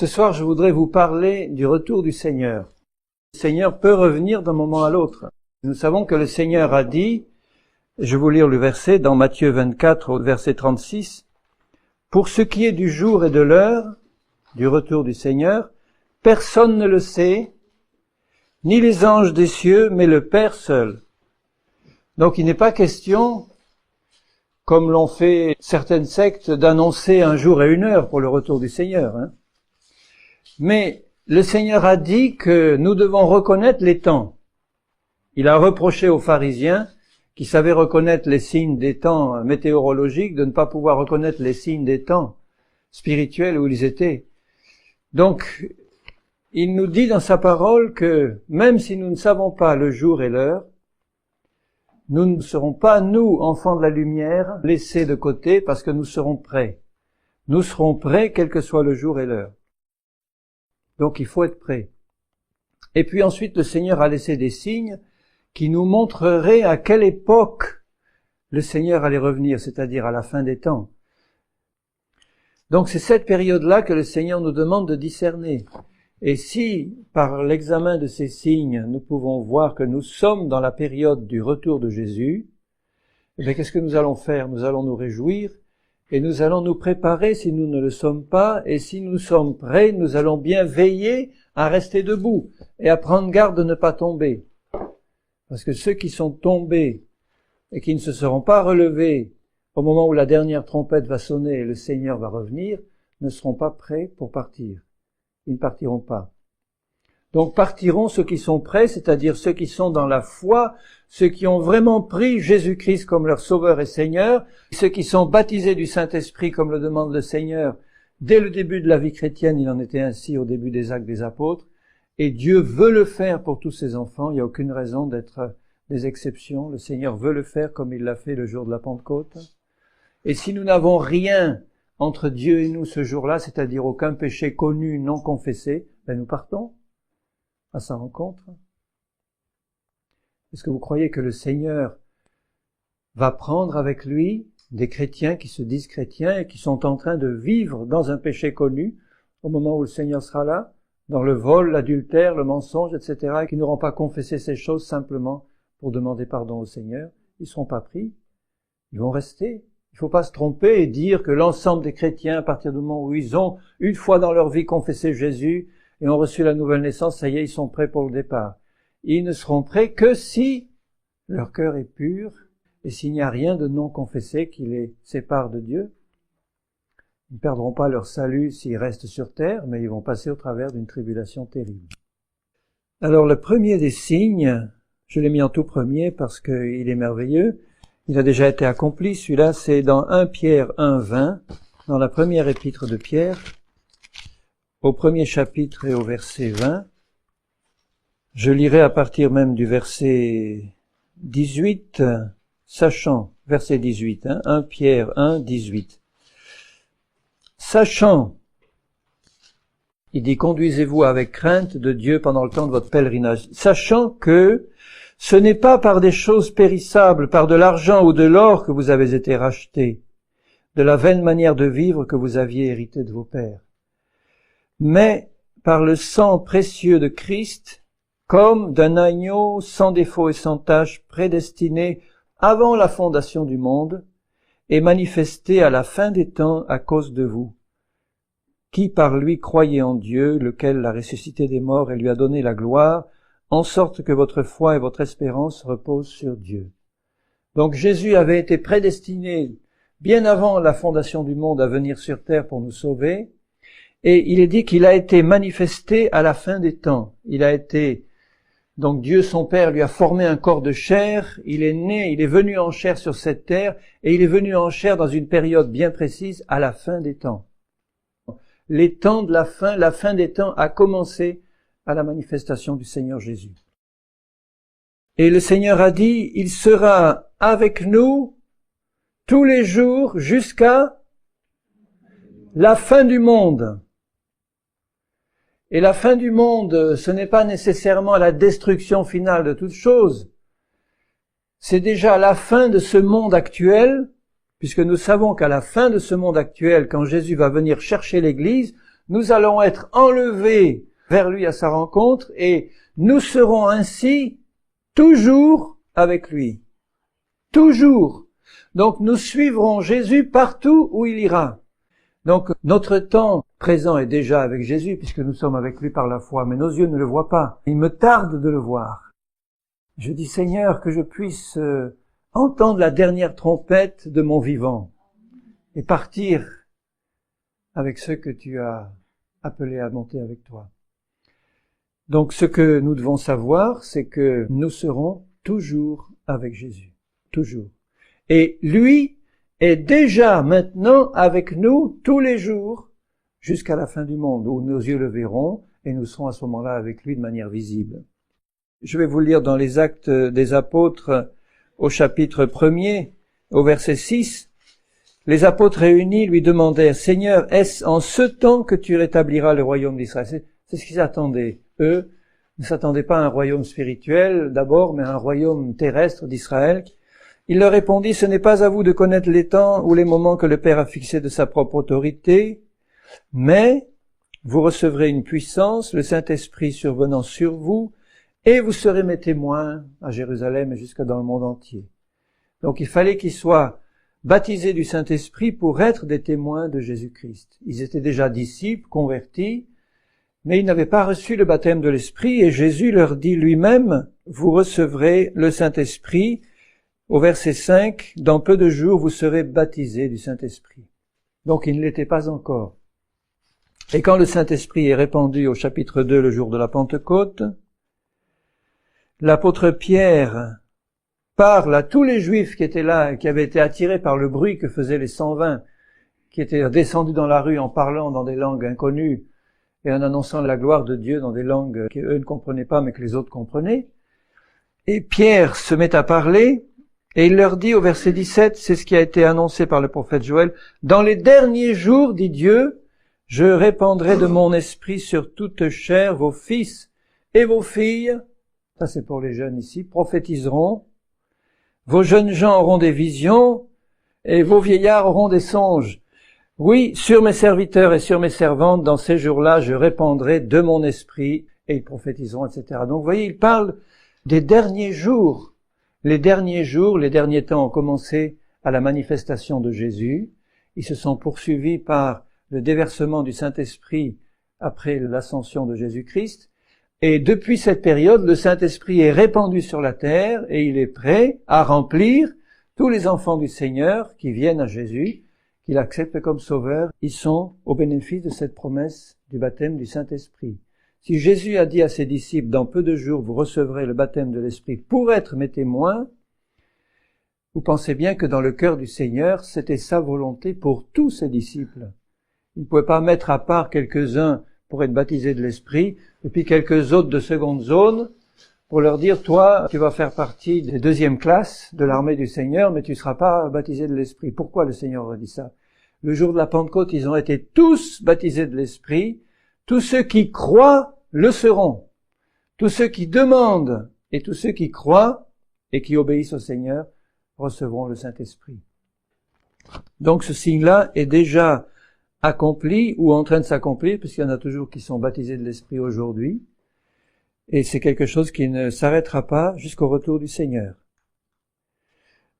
Ce soir, je voudrais vous parler du retour du Seigneur. Le Seigneur peut revenir d'un moment à l'autre. Nous savons que le Seigneur a dit, je vais vous lire le verset dans Matthieu 24 au verset 36, « Pour ce qui est du jour et de l'heure, du retour du Seigneur, personne ne le sait, ni les anges des cieux, mais le Père seul. » Donc il n'est pas question, comme l'ont fait certaines sectes, d'annoncer un jour et une heure pour le retour du Seigneur. Mais le Seigneur a dit que nous devons reconnaître les temps. Il a reproché aux pharisiens qui savaient reconnaître les signes des temps météorologiques de ne pas pouvoir reconnaître les signes des temps spirituels où ils étaient. Donc, il nous dit dans sa parole que même si nous ne savons pas le jour et l'heure, nous ne serons pas, nous, enfants de la lumière, laissés de côté parce que nous serons prêts. Nous serons prêts quel que soit le jour et l'heure. Donc il faut être prêt. Et puis ensuite, le Seigneur a laissé des signes qui nous montreraient à quelle époque le Seigneur allait revenir, c'est-à-dire à la fin des temps. Donc c'est cette période-là que le Seigneur nous demande de discerner. Et si, par l'examen de ces signes, nous pouvons voir que nous sommes dans la période du retour de Jésus, eh bien, qu'est-ce que nous allons faire? Nous allons nous réjouir et nous allons nous préparer si nous ne le sommes pas. Et si nous sommes prêts, nous allons bien veiller à rester debout et à prendre garde de ne pas tomber. Parce que ceux qui sont tombés et qui ne se seront pas relevés au moment où la dernière trompette va sonner et le Seigneur va revenir, ne seront pas prêts pour partir. Ils ne partiront pas. Donc partiront ceux qui sont prêts, c'est-à-dire ceux qui sont dans la foi, ceux qui ont vraiment pris Jésus-Christ comme leur Sauveur et Seigneur, ceux qui sont baptisés du Saint-Esprit comme le demande le Seigneur. Dès le début de la vie chrétienne, il en était ainsi au début des Actes des Apôtres, et Dieu veut le faire pour tous ses enfants, il n'y a aucune raison d'être des exceptions, le Seigneur veut le faire comme il l'a fait le jour de la Pentecôte. Et si nous n'avons rien entre Dieu et nous ce jour-là, c'est-à-dire aucun péché connu, non confessé, ben nous partons à sa rencontre. Est-ce que vous croyez que le Seigneur va prendre avec lui des chrétiens qui se disent chrétiens et qui sont en train de vivre dans un péché connu au moment où le Seigneur sera là, dans le vol, l'adultère, le mensonge, etc., et qui n'auront pas confessé ces choses simplement pour demander pardon au Seigneur? Ils ne seront pas pris, ils vont rester. Il ne faut pas se tromper et dire que l'ensemble des chrétiens, à partir du moment où ils ont une fois dans leur vie confessé Jésus et ont reçu la nouvelle naissance, ça y est, ils sont prêts pour le départ. Ils ne seront prêts que si leur cœur est pur et s'il n'y a rien de non confessé qui les sépare de Dieu. Ils ne perdront pas leur salut s'ils restent sur terre, mais ils vont passer au travers d'une tribulation terrible. Alors le premier des signes, je l'ai mis en tout premier parce qu'il est merveilleux, il a déjà été accompli, celui-là, c'est dans 1 Pierre 1:20, dans la première épître de Pierre, au premier chapitre et au verset 20. Je lirai à partir même du verset 18, sachant, verset 18, 1 Pierre 1:18. Sachant, il dit, conduisez-vous avec crainte de Dieu pendant le temps de votre pèlerinage, sachant que ce n'est pas par des choses périssables, par de l'argent ou de l'or que vous avez été rachetés, de la vaine manière de vivre que vous aviez hérité de vos pères, mais par le sang précieux de Christ, comme d'un agneau sans défaut et sans tache, prédestiné avant la fondation du monde, et manifesté à la fin des temps à cause de vous, qui par lui croyez en Dieu, lequel l'a ressuscité des morts et lui a donné la gloire, en sorte que votre foi et votre espérance reposent sur Dieu. Donc Jésus avait été prédestiné bien avant la fondation du monde à venir sur terre pour nous sauver, et il est dit qu'il a été manifesté à la fin des temps. Il a été, donc Dieu son Père lui a formé un corps de chair, il est né, il est venu en chair sur cette terre, et il est venu en chair dans une période bien précise à la fin des temps. Les temps de la fin des temps a commencé à la manifestation du Seigneur Jésus. Et le Seigneur a dit, il sera avec nous tous les jours jusqu'à la fin du monde. Et la fin du monde, ce n'est pas nécessairement la destruction finale de toute chose. C'est déjà la fin de ce monde actuel, puisque nous savons qu'à la fin de ce monde actuel, quand Jésus va venir chercher l'Église, nous allons être enlevés vers lui à sa rencontre et nous serons ainsi toujours avec lui. Toujours. Donc nous suivrons Jésus partout où il ira. Donc notre temps présent est déjà avec Jésus puisque nous sommes avec lui par la foi, mais nos yeux ne le voient pas. Il me tarde de le voir. Je dis Seigneur que je puisse entendre la dernière trompette de mon vivant et partir avec ceux que tu as appelés à monter avec toi. Donc ce que nous devons savoir, c'est que nous serons toujours avec Jésus. Toujours. Et lui est déjà maintenant avec nous tous les jours jusqu'à la fin du monde, où nos yeux le verront et nous serons à ce moment-là avec lui de manière visible. Je vais vous lire dans les Actes des Apôtres au chapitre 1er, au verset 6. Les apôtres réunis lui demandèrent, « Seigneur, est-ce en ce temps que tu rétabliras le royaume d'Israël ?» C'est ce qu'ils attendaient. Eux ne s'attendaient pas à un royaume spirituel d'abord, mais à un royaume terrestre d'Israël. Il leur répondit, « Ce n'est pas à vous de connaître les temps ou les moments que le Père a fixés de sa propre autorité, mais vous recevrez une puissance, le Saint-Esprit survenant sur vous, et vous serez mes témoins à Jérusalem et jusque dans le monde entier. » Donc il fallait qu'ils soient baptisés du Saint-Esprit pour être des témoins de Jésus-Christ. Ils étaient déjà disciples, convertis, mais ils n'avaient pas reçu le baptême de l'Esprit, et Jésus leur dit lui-même, « Vous recevrez le Saint-Esprit. » Au verset 5, « Dans peu de jours, vous serez baptisés du Saint-Esprit. » Donc il ne l'était pas encore. Et quand le Saint-Esprit est répandu au chapitre 2, le jour de la Pentecôte, l'apôtre Pierre parle à tous les Juifs qui étaient là et qui avaient été attirés par le bruit que faisaient les 120, qui étaient descendus dans la rue en parlant dans des langues inconnues et en annonçant la gloire de Dieu dans des langues qu'eux ne comprenaient pas mais que les autres comprenaient. Et Pierre se met à parler et il leur dit au verset 17, c'est ce qui a été annoncé par le prophète Joël, « Dans les derniers jours, dit Dieu, je répandrai de mon esprit sur toute chair, vos fils et vos filles, ça c'est pour les jeunes ici, prophétiseront, vos jeunes gens auront des visions, et vos vieillards auront des songes. Oui, sur mes serviteurs et sur mes servantes, dans ces jours-là, je répandrai de mon esprit, et ils prophétiseront, etc. Donc vous voyez, il parle des derniers jours. Les derniers temps ont commencé à la manifestation de Jésus. Ils se sont poursuivis par le déversement du Saint-Esprit après l'ascension de Jésus-Christ. Et depuis cette période, le Saint-Esprit est répandu sur la terre et il est prêt à remplir tous les enfants du Seigneur qui viennent à Jésus, qui l'acceptent comme sauveur. Ils sont au bénéfice de cette promesse du baptême du Saint-Esprit. Si Jésus a dit à ses disciples, dans peu de jours, vous recevrez le baptême de l'Esprit pour être mes témoins, vous pensez bien que dans le cœur du Seigneur, c'était sa volonté pour tous ses disciples. Il ne pouvait pas mettre à part quelques-uns pour être baptisés de l'Esprit, et puis quelques autres de seconde zone, pour leur dire, toi, tu vas faire partie des deuxième classes de l'armée du Seigneur, mais tu ne seras pas baptisé de l'Esprit. Pourquoi le Seigneur a dit ça? Le jour de la Pentecôte, ils ont été tous baptisés de l'Esprit. Tous ceux qui croient le seront. Tous ceux qui demandent et tous ceux qui croient et qui obéissent au Seigneur recevront le Saint-Esprit. Donc ce signe-là est déjà accompli ou en train de s'accomplir, puisqu'il y en a toujours qui sont baptisés de l'Esprit aujourd'hui. Et c'est quelque chose qui ne s'arrêtera pas jusqu'au retour du Seigneur.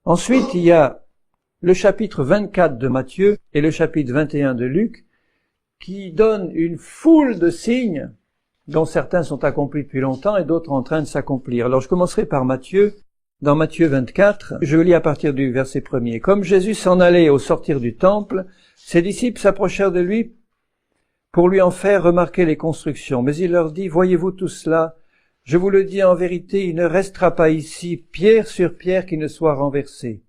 Ensuite, il y a le chapitre 24 de Matthieu et le chapitre 21 de Luc, qui donnent une foule de signes dont certains sont accomplis depuis longtemps et d'autres en train de s'accomplir. Alors je commencerai par Matthieu. Dans Matthieu 24, je lis à partir du verset 1er. Comme Jésus s'en allait au sortir du temple, ses disciples s'approchèrent de lui pour lui en faire remarquer les constructions. Mais il leur dit, voyez-vous tout cela? Je vous le dis en vérité, il ne restera pas ici pierre sur pierre qui ne soit renversée.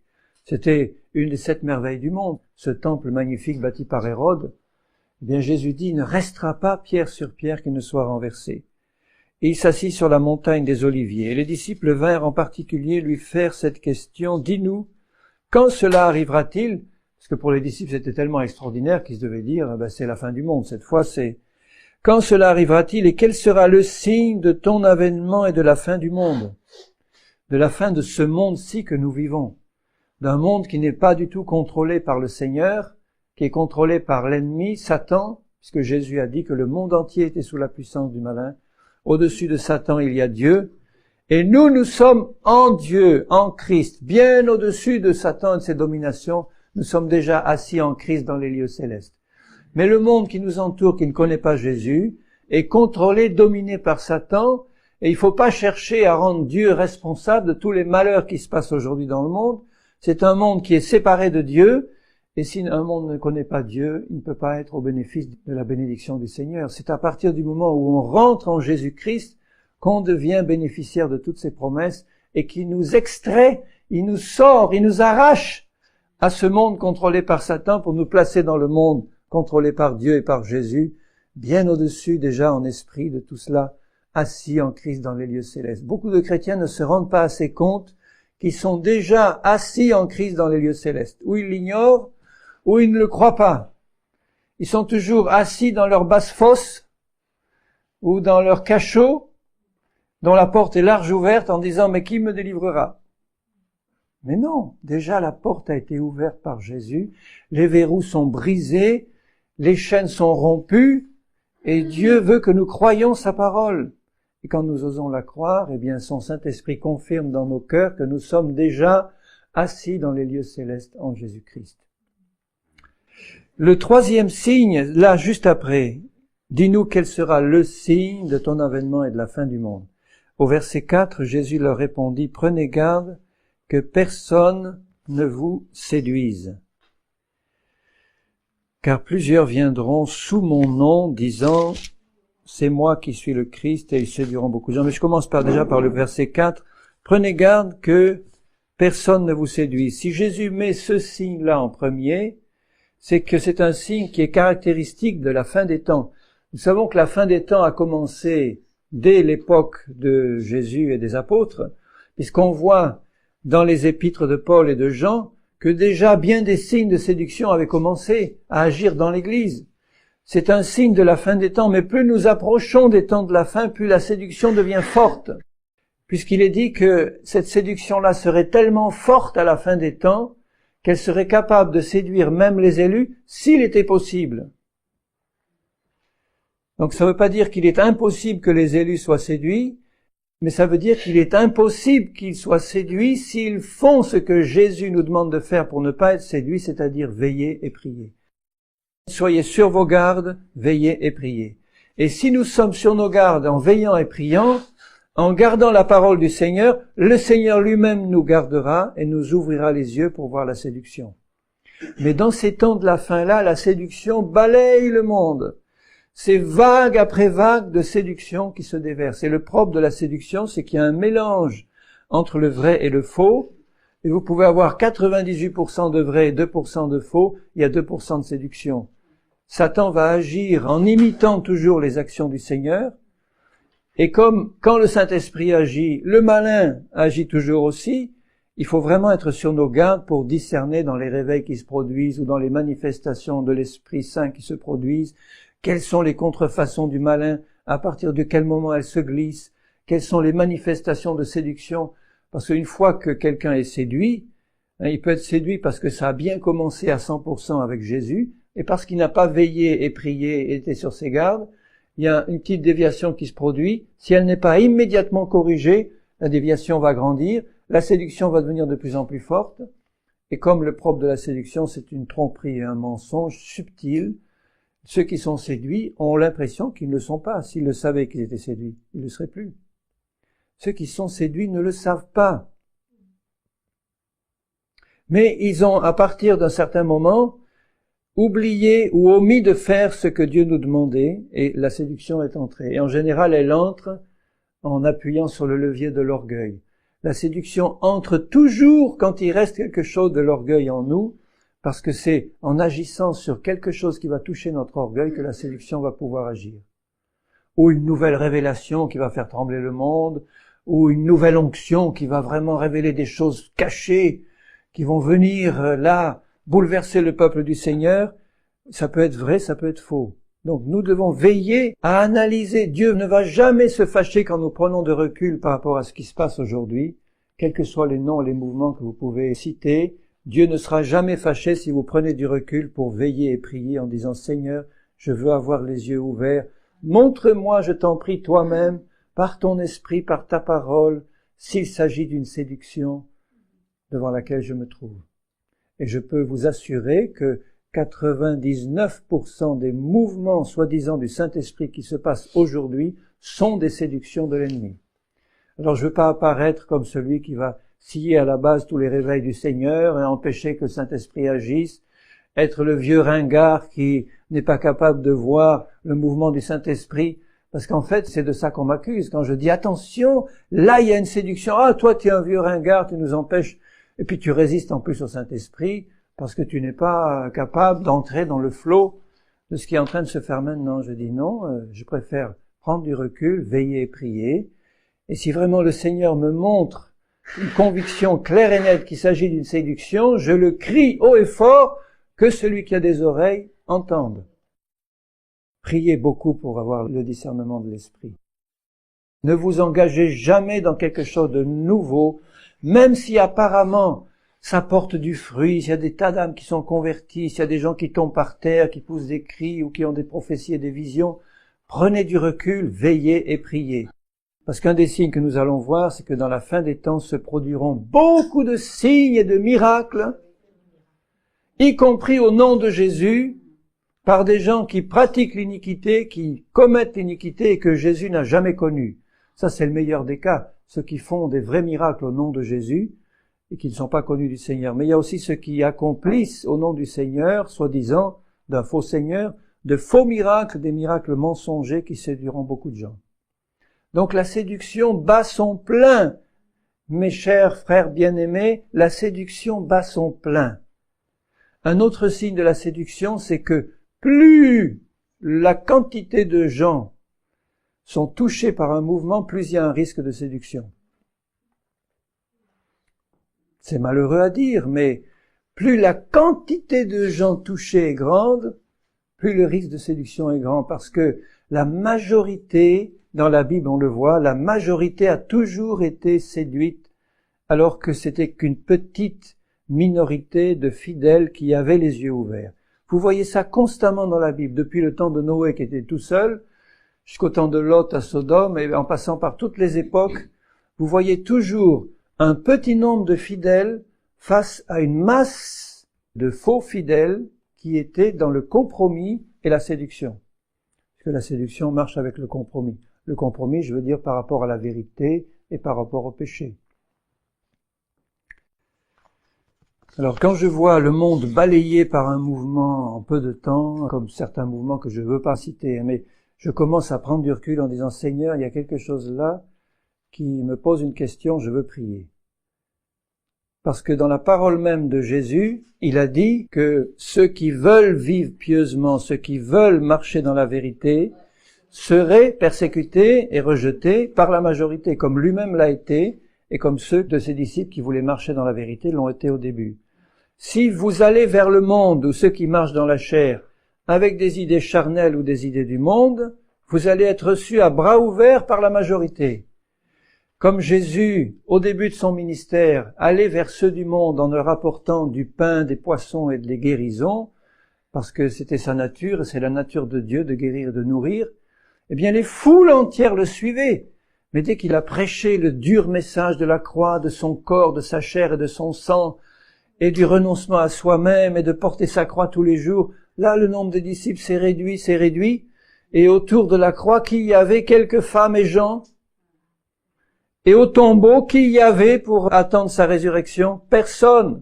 C'était une des 7 merveilles du monde, ce temple magnifique bâti par Hérode. Eh bien, Jésus dit, il ne restera pas pierre sur pierre qui ne soit renversée. Et il s'assit sur la montagne des Oliviers. Et les disciples vinrent en particulier lui faire cette question, dis-nous, quand cela arrivera-t-il? Parce que pour les disciples, c'était tellement extraordinaire qu'ils devaient dire, c'est la fin du monde. Cette fois, c'est, quand cela arrivera-t-il et quel sera le signe de ton avènement et de la fin du monde? De la fin de ce monde-ci que nous vivons. D'un monde qui n'est pas du tout contrôlé par le Seigneur, qui est contrôlé par l'ennemi, Satan, puisque Jésus a dit que le monde entier était sous la puissance du malin. Au-dessus de Satan, il y a Dieu. Et nous sommes en Dieu, en Christ, bien au-dessus de Satan et de ses dominations. Nous sommes déjà assis en Christ dans les lieux célestes. Mais le monde qui nous entoure, qui ne connaît pas Jésus, est contrôlé, dominé par Satan, et il ne faut pas chercher à rendre Dieu responsable de tous les malheurs qui se passent aujourd'hui dans le monde. C'est un monde qui est séparé de Dieu, et si un monde ne connaît pas Dieu, il ne peut pas être au bénéfice de la bénédiction du Seigneur. C'est à partir du moment où on rentre en Jésus-Christ qu'on devient bénéficiaire de toutes ses promesses et qu'il nous extrait, il nous sort, il nous arrache à ce monde contrôlé par Satan pour nous placer dans le monde contrôlé par Dieu et par Jésus, bien au-dessus déjà en esprit de tout cela, assis en Christ dans les lieux célestes. Beaucoup de chrétiens ne se rendent pas assez compte qu'ils sont déjà assis en Christ dans les lieux célestes, ou ils l'ignorent, ou ils ne le croient pas. Ils sont toujours assis dans leur basse fosse, ou dans leur cachot, dont la porte est large ouverte en disant « Mais qui me délivrera ?» Mais non, déjà la porte a été ouverte par Jésus, les verrous sont brisés, les chaînes sont rompues, et Dieu veut que nous croyions sa parole. Et quand nous osons la croire, eh bien son Saint-Esprit confirme dans nos cœurs que nous sommes déjà assis dans les lieux célestes en Jésus-Christ. Le troisième signe, là juste après, dis-nous quel sera le signe de ton avènement et de la fin du monde. Au verset 4, Jésus leur répondit, prenez garde que personne ne vous séduise. Car plusieurs viendront sous mon nom, disant, c'est moi qui suis le Christ, et ils séduiront beaucoup de gens. Mais je commence déjà par le verset 4. Prenez garde que personne ne vous séduise. Si Jésus met ce signe-là en premier, c'est que c'est un signe qui est caractéristique de la fin des temps. Nous savons que la fin des temps a commencé dès l'époque de Jésus et des apôtres, puisqu'on voit dans les épîtres de Paul et de Jean que déjà bien des signes de séduction avaient commencé à agir dans l'Église. C'est un signe de la fin des temps, mais plus nous approchons des temps de la fin, plus la séduction devient forte, puisqu'il est dit que cette séduction-là serait tellement forte à la fin des temps qu'elle serait capable de séduire même les élus s'il était possible. Donc ça ne veut pas dire qu'il est impossible que les élus soient séduits, mais ça veut dire qu'il est impossible qu'ils soient séduits s'ils font ce que Jésus nous demande de faire pour ne pas être séduits, c'est-à-dire veiller et prier. Soyez sur vos gardes, veillez et priez. Et si nous sommes sur nos gardes en veillant et priant, en gardant la parole du Seigneur, le Seigneur lui-même nous gardera et nous ouvrira les yeux pour voir la séduction. Mais dans ces temps de la fin-là, la séduction balaye le monde. C'est vague après vague de séduction qui se déverse. Et le propre de la séduction, c'est qu'il y a un mélange entre le vrai et le faux. Et vous pouvez avoir 98% de vrai et 2% de faux. Il y a 2% de séduction. Satan va agir en imitant toujours les actions du Seigneur. Et comme quand le Saint-Esprit agit, le malin agit toujours aussi, il faut vraiment être sur nos gardes pour discerner dans les réveils qui se produisent ou dans les manifestations de l'Esprit Saint qui se produisent, quelles sont les contrefaçons du malin, à partir de quel moment elles se glissent, quelles sont les manifestations de séduction. Parce qu'une fois que quelqu'un est séduit, il peut être séduit parce que ça a bien commencé à 100% avec Jésus, et parce qu'il n'a pas veillé et prié et été sur ses gardes, il y a une petite déviation qui se produit. Si elle n'est pas immédiatement corrigée, la déviation va grandir, la séduction va devenir de plus en plus forte, et comme le propre de la séduction, c'est une tromperie et un mensonge subtil, ceux qui sont séduits ont l'impression qu'ils ne le sont pas. S'ils le savaient qu'ils étaient séduits, ils ne le seraient plus. Ceux qui sont séduits ne le savent pas. Mais ils ont, à partir d'un certain moment, oublié ou omis de faire ce que Dieu nous demandait, et la séduction est entrée. Et en général, elle entre en appuyant sur le levier de l'orgueil. La séduction entre toujours quand il reste quelque chose de l'orgueil en nous, parce que c'est en agissant sur quelque chose qui va toucher notre orgueil que la séduction va pouvoir agir. Ou une nouvelle révélation qui va faire trembler le monde, ou une nouvelle onction qui va vraiment révéler des choses cachées, qui vont venir là, bouleverser le peuple du Seigneur. Ça peut être vrai, ça peut être faux. Donc nous devons veiller à analyser. Dieu ne va jamais se fâcher quand nous prenons de recul par rapport à ce qui se passe aujourd'hui, quels que soient les noms et les mouvements que vous pouvez citer. Dieu ne sera jamais fâché si vous prenez du recul pour veiller et prier en disant « Seigneur, Je veux avoir les yeux ouverts. Montre-moi, je t'en prie, toi-même, par ton esprit, par ta parole, s'il s'agit d'une séduction devant laquelle je me trouve. Et je peux vous assurer que 99% des mouvements soi-disant du Saint-Esprit qui se passent aujourd'hui sont des séductions de l'ennemi. Alors je ne veux pas apparaître comme celui qui va scier à la base tous les réveils du Seigneur et empêcher que le Saint-Esprit agisse, être le vieux ringard qui n'est pas capable de voir le mouvement du Saint-Esprit, parce qu'en fait c'est de ça qu'on m'accuse. Quand je dis attention, là il y a une séduction, ah toi tu es un vieux ringard, tu nous empêches, et puis tu résistes en plus au Saint-Esprit, parce que tu n'es pas capable d'entrer dans le flot de ce qui est en train de se faire maintenant. Je dis non, je préfère prendre du recul, veiller et prier. Et si vraiment le Seigneur me montre une conviction claire et nette qu'il s'agit d'une séduction, je le crie haut et fort, que celui qui a des oreilles entende. Priez beaucoup pour avoir le discernement de l'esprit. Ne vous engagez jamais dans quelque chose de nouveau, même si apparemment ça porte du fruit, s'il y a des tas d'âmes qui sont converties, s'il y a des gens qui tombent par terre, qui poussent des cris ou qui ont des prophéties et des visions, prenez du recul, veillez et priez. Parce qu'un des signes que nous allons voir, c'est que dans la fin des temps se produiront beaucoup de signes et de miracles, y compris au nom de Jésus, par des gens qui pratiquent l'iniquité, qui commettent l'iniquité et que Jésus n'a jamais connu. Ça, c'est le meilleur des cas, ceux qui font des vrais miracles au nom de Jésus et qui ne sont pas connus du Seigneur. Mais il y a aussi ceux qui accomplissent au nom du Seigneur, soi-disant, d'un faux Seigneur, de faux miracles, des miracles mensongers qui séduiront beaucoup de gens. Donc la séduction bat son plein. Mes chers frères bien-aimés, la séduction bat son plein. Un autre signe de la séduction, c'est que plus la quantité de gens sont touchés par un mouvement, plus il y a un risque de séduction. C'est malheureux à dire, mais plus la quantité de gens touchés est grande, plus le risque de séduction est grand, parce que la majorité, dans la Bible on le voit, la majorité a toujours été séduite, alors que c'était qu'une petite minorité de fidèles qui avaient les yeux ouverts. Vous voyez ça constamment dans la Bible, depuis le temps de Noé qui était tout seul, jusqu'au temps de Lot à Sodome, et en passant par toutes les époques, vous voyez toujours un petit nombre de fidèles face à une masse de faux fidèles qui étaient dans le compromis et la séduction. Parce que la séduction marche avec le compromis. Le compromis, je veux dire, par rapport à la vérité et par rapport au péché. Alors, quand je vois le monde balayé par un mouvement en peu de temps, comme certains mouvements que je ne veux pas citer, mais je commence à prendre du recul en disant, Seigneur, il y a quelque chose là qui me pose une question, je veux prier. Parce que dans la parole même de Jésus, il a dit que ceux qui veulent vivre pieusement, ceux qui veulent marcher dans la vérité, seraient persécutés et rejetés par la majorité, comme lui-même l'a été, et comme ceux de ses disciples qui voulaient marcher dans la vérité l'ont été au début. Si vous allez vers le monde, ou ceux qui marchent dans la chair, avec des idées charnelles ou des idées du monde, vous allez être reçus à bras ouverts par la majorité. Comme Jésus, au début de son ministère, allait vers ceux du monde en leur apportant du pain, des poissons et des guérisons, parce que c'était sa nature, et c'est la nature de Dieu de guérir et de nourrir, eh bien les foules entières le suivaient. Mais dès qu'il a prêché le dur message de la croix, de son corps, de sa chair et de son sang, et du renoncement à soi-même et de porter sa croix tous les jours, là le nombre de disciples s'est réduit, et autour de la croix, qui y avait quelques femmes et gens, et au tombeau, qui y avait pour attendre sa résurrection? Personne.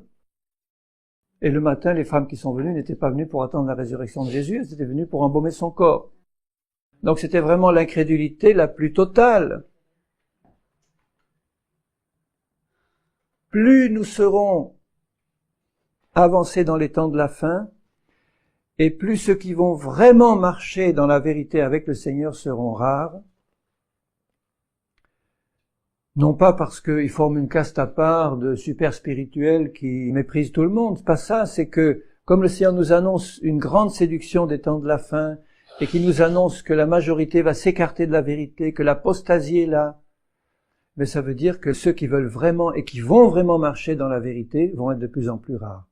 Et le matin, les femmes qui sont venues n'étaient pas venues pour attendre la résurrection de Jésus, elles étaient venues pour embaumer son corps. Donc c'était vraiment l'incrédulité la plus totale. Plus nous serons avancés dans les temps de la fin, et plus ceux qui vont vraiment marcher dans la vérité avec le Seigneur seront rares, non pas parce qu'ils forment une caste à part de super spirituels qui méprisent tout le monde, c'est pas ça, c'est que comme le Seigneur nous annonce une grande séduction des temps de la fin, et qui nous annonce que la majorité va s'écarter de la vérité, que l'apostasie est là, mais ça veut dire que ceux qui veulent vraiment et qui vont vraiment marcher dans la vérité vont être de plus en plus rares.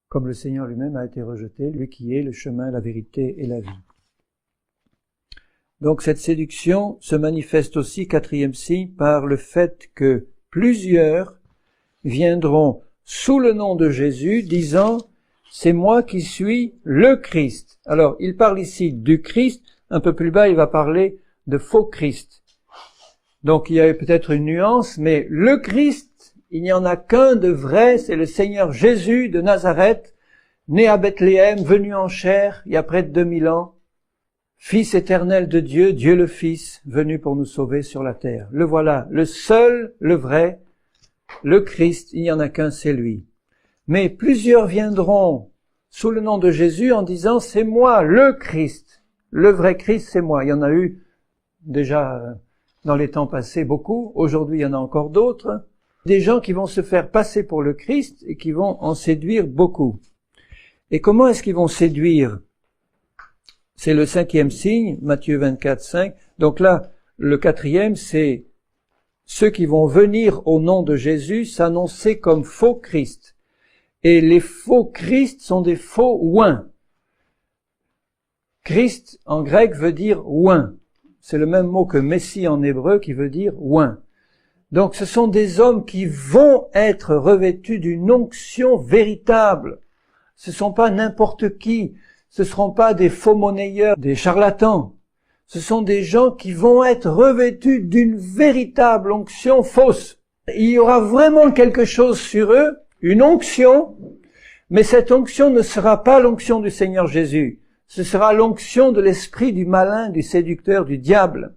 comme le Seigneur lui-même a été rejeté, lui qui est le chemin, la vérité et la vie. Donc cette séduction se manifeste aussi, quatrième signe, par le fait que plusieurs viendront sous le nom de Jésus, disant « C'est moi qui suis le Christ ». Alors, il parle ici du Christ, un peu plus bas, il va parler de faux Christ. Donc, il y a peut-être une nuance, mais le Christ, il n'y en a qu'un de vrai, c'est le Seigneur Jésus de Nazareth, né à Bethléem, venu en chair, il y a près de 2000 ans, Fils éternel de Dieu, Dieu le Fils, venu pour nous sauver sur la terre. Le voilà, le seul, le vrai, le Christ, il n'y en a qu'un, c'est lui. Mais plusieurs viendront sous le nom de Jésus en disant « C'est moi, le Christ, le vrai Christ, c'est moi ». Il y en a eu déjà dans les temps passés beaucoup, aujourd'hui il y en a encore d'autres. Des gens qui vont se faire passer pour le Christ et qui vont en séduire beaucoup. Et comment est-ce qu'ils vont séduire ? C'est le cinquième signe, Matthieu 24, 5. Donc là, le quatrième, c'est ceux qui vont venir au nom de Jésus s'annoncer comme faux Christ. Et les faux Christ sont des faux oins. Christ, en grec, veut dire oint. C'est le même mot que Messie en hébreu qui veut dire oint. Donc ce sont des hommes qui vont être revêtus d'une onction véritable. Ce ne sont pas n'importe qui. Ce ne seront pas des faux monnayeurs, des charlatans. Ce sont des gens qui vont être revêtus d'une véritable onction fausse. Il y aura vraiment quelque chose sur eux, une onction, mais cette onction ne sera pas l'onction du Seigneur Jésus. Ce sera l'onction de l'esprit du malin, du séducteur, du diable.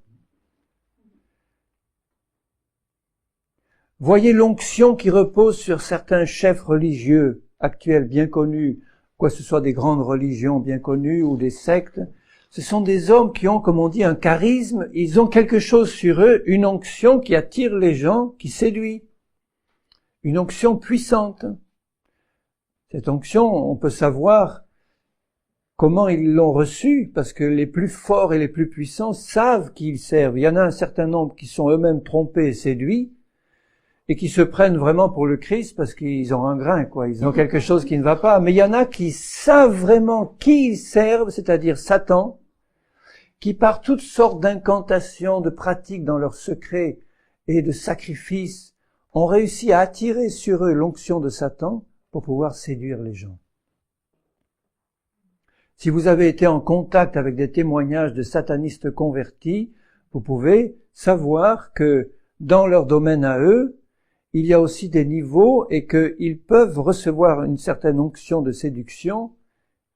Voyez l'onction qui repose sur certains chefs religieux actuels bien connus, que ce soit des grandes religions bien connues ou des sectes. Ce sont des hommes qui ont, comme on dit, un charisme. Ils ont quelque chose sur eux, une onction qui attire les gens, qui séduit. Une onction puissante. Cette onction, on peut savoir comment ils l'ont reçue, parce que les plus forts et les plus puissants savent qui ils servent. Il y en a un certain nombre qui sont eux-mêmes trompés et séduits, et qui se prennent vraiment pour le Christ parce qu'ils ont un grain, quoi. Ils ont quelque chose qui ne va pas. Mais il y en a qui savent vraiment qui ils servent, c'est-à-dire Satan, qui par toutes sortes d'incantations, de pratiques dans leurs secrets et de sacrifices, ont réussi à attirer sur eux l'onction de Satan pour pouvoir séduire les gens. Si vous avez été en contact avec des témoignages de satanistes convertis, vous pouvez savoir que dans leur domaine à eux, il y a aussi des niveaux et qu'ils peuvent recevoir une certaine onction de séduction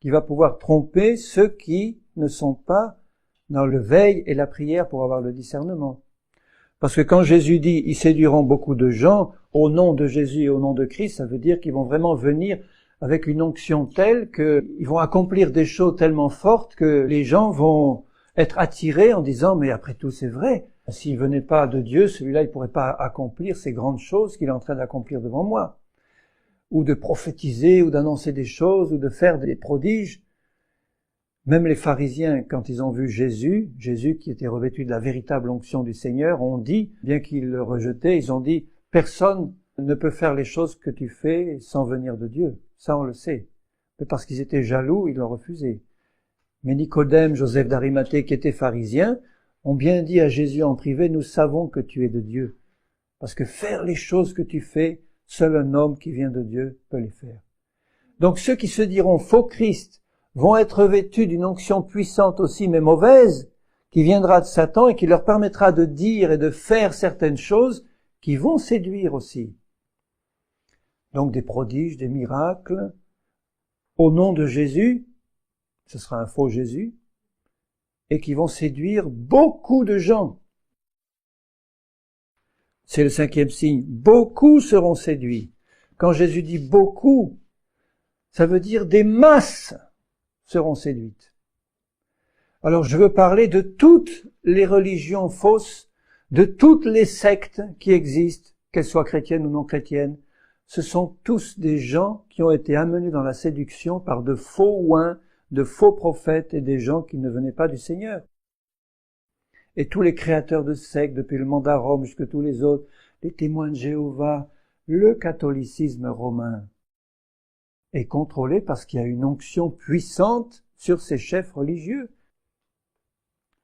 qui va pouvoir tromper ceux qui ne sont pas dans le veille et la prière pour avoir le discernement. Parce que quand Jésus dit « ils séduiront beaucoup de gens » au nom de Jésus et au nom de Christ, ça veut dire qu'ils vont vraiment venir avec une onction telle qu'ils vont accomplir des choses tellement fortes que les gens vont être attirés en disant « mais après tout c'est vrai ». S'il venait pas de Dieu, celui-là, il pourrait pas accomplir ces grandes choses qu'il est en train d'accomplir devant moi. Ou de prophétiser, ou d'annoncer des choses, ou de faire des prodiges. Même les pharisiens, quand ils ont vu Jésus qui était revêtu de la véritable onction du Seigneur, ont dit, bien qu'ils le rejetaient, ils ont dit, personne ne peut faire les choses que tu fais sans venir de Dieu. Ça, on le sait. Mais parce qu'ils étaient jaloux, ils l'ont refusé. Mais Nicodème, Joseph d'Arimathée, qui étaient pharisiens, ont bien dit à Jésus en privé, nous savons que tu es de Dieu. Parce que faire les choses que tu fais, seul un homme qui vient de Dieu peut les faire. Donc ceux qui se diront faux Christ vont être revêtus d'une onction puissante aussi, mais mauvaise, qui viendra de Satan et qui leur permettra de dire et de faire certaines choses qui vont séduire aussi. Donc des prodiges, des miracles, au nom de Jésus, ce sera un faux Jésus, et qui vont séduire beaucoup de gens. C'est le cinquième signe. Beaucoup seront séduits. Quand Jésus dit beaucoup, ça veut dire des masses seront séduites. Alors je veux parler de toutes les religions fausses, de toutes les sectes qui existent, qu'elles soient chrétiennes ou non chrétiennes. Ce sont tous des gens qui ont été amenés dans la séduction par de faux oins, de faux prophètes et des gens qui ne venaient pas du Seigneur. Et tous les créateurs de sectes, depuis le mandat Rome jusqu'à tous les autres, les témoins de Jéhovah, le catholicisme romain. est contrôlé parce qu'il y a une onction puissante sur ces chefs religieux.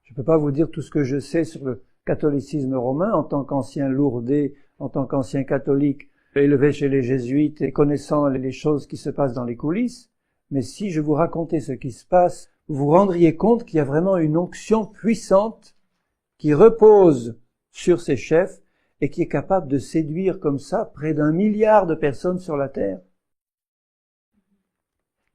Je ne peux pas vous dire tout ce que je sais sur le catholicisme romain en tant qu'ancien lourdé, en tant qu'ancien catholique élevé chez les jésuites et connaissant les choses qui se passent dans les coulisses. Mais si je vous racontais ce qui se passe, vous vous rendriez compte qu'il y a vraiment une onction puissante qui repose sur ces chefs et qui est capable de séduire comme ça près d'1 milliard de personnes sur la terre,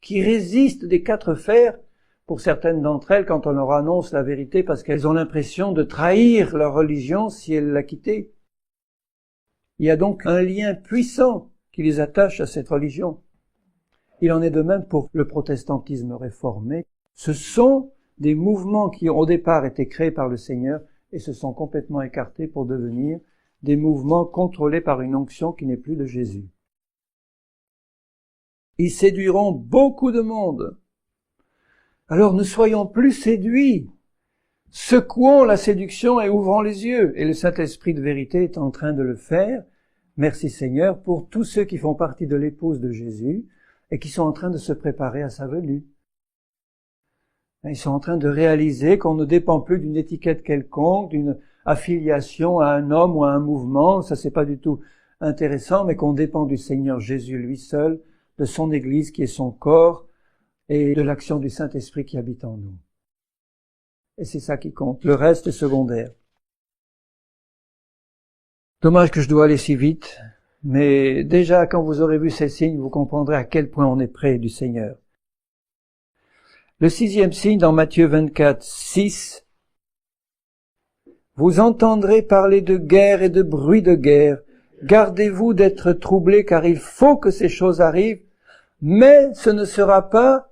qui résistent des 4 fers pour certaines d'entre elles quand on leur annonce la vérité parce qu'elles ont l'impression de trahir leur religion si elles la quittaient. Il y a donc un lien puissant qui les attache à cette religion. Il en est de même pour le protestantisme réformé. Ce sont des mouvements qui ont au départ été créés par le Seigneur et se sont complètement écartés pour devenir des mouvements contrôlés par une onction qui n'est plus de Jésus. Ils séduiront beaucoup de monde. Alors ne soyons plus séduits. Secouons la séduction et ouvrons les yeux. Et le Saint-Esprit de vérité est en train de le faire. Merci Seigneur pour tous ceux qui font partie de l'épouse de Jésus et qui sont en train de se préparer à sa venue. Ils sont en train de réaliser qu'on ne dépend plus d'une étiquette quelconque, d'une affiliation à un homme ou à un mouvement. Ça, c'est pas du tout intéressant, mais qu'on dépend du Seigneur Jésus lui seul, de son Église qui est son corps et de l'action du Saint-Esprit qui habite en nous. Et c'est ça qui compte. Le reste est secondaire. Dommage que je dois aller si vite, mais déjà quand vous aurez vu ces signes, vous comprendrez à quel point on est près du Seigneur. Le 6e signe dans Matthieu 24, 6. Vous entendrez parler de guerre et de bruit de guerre. Gardez-vous d'être troublés car il faut que ces choses arrivent, mais ce ne sera pas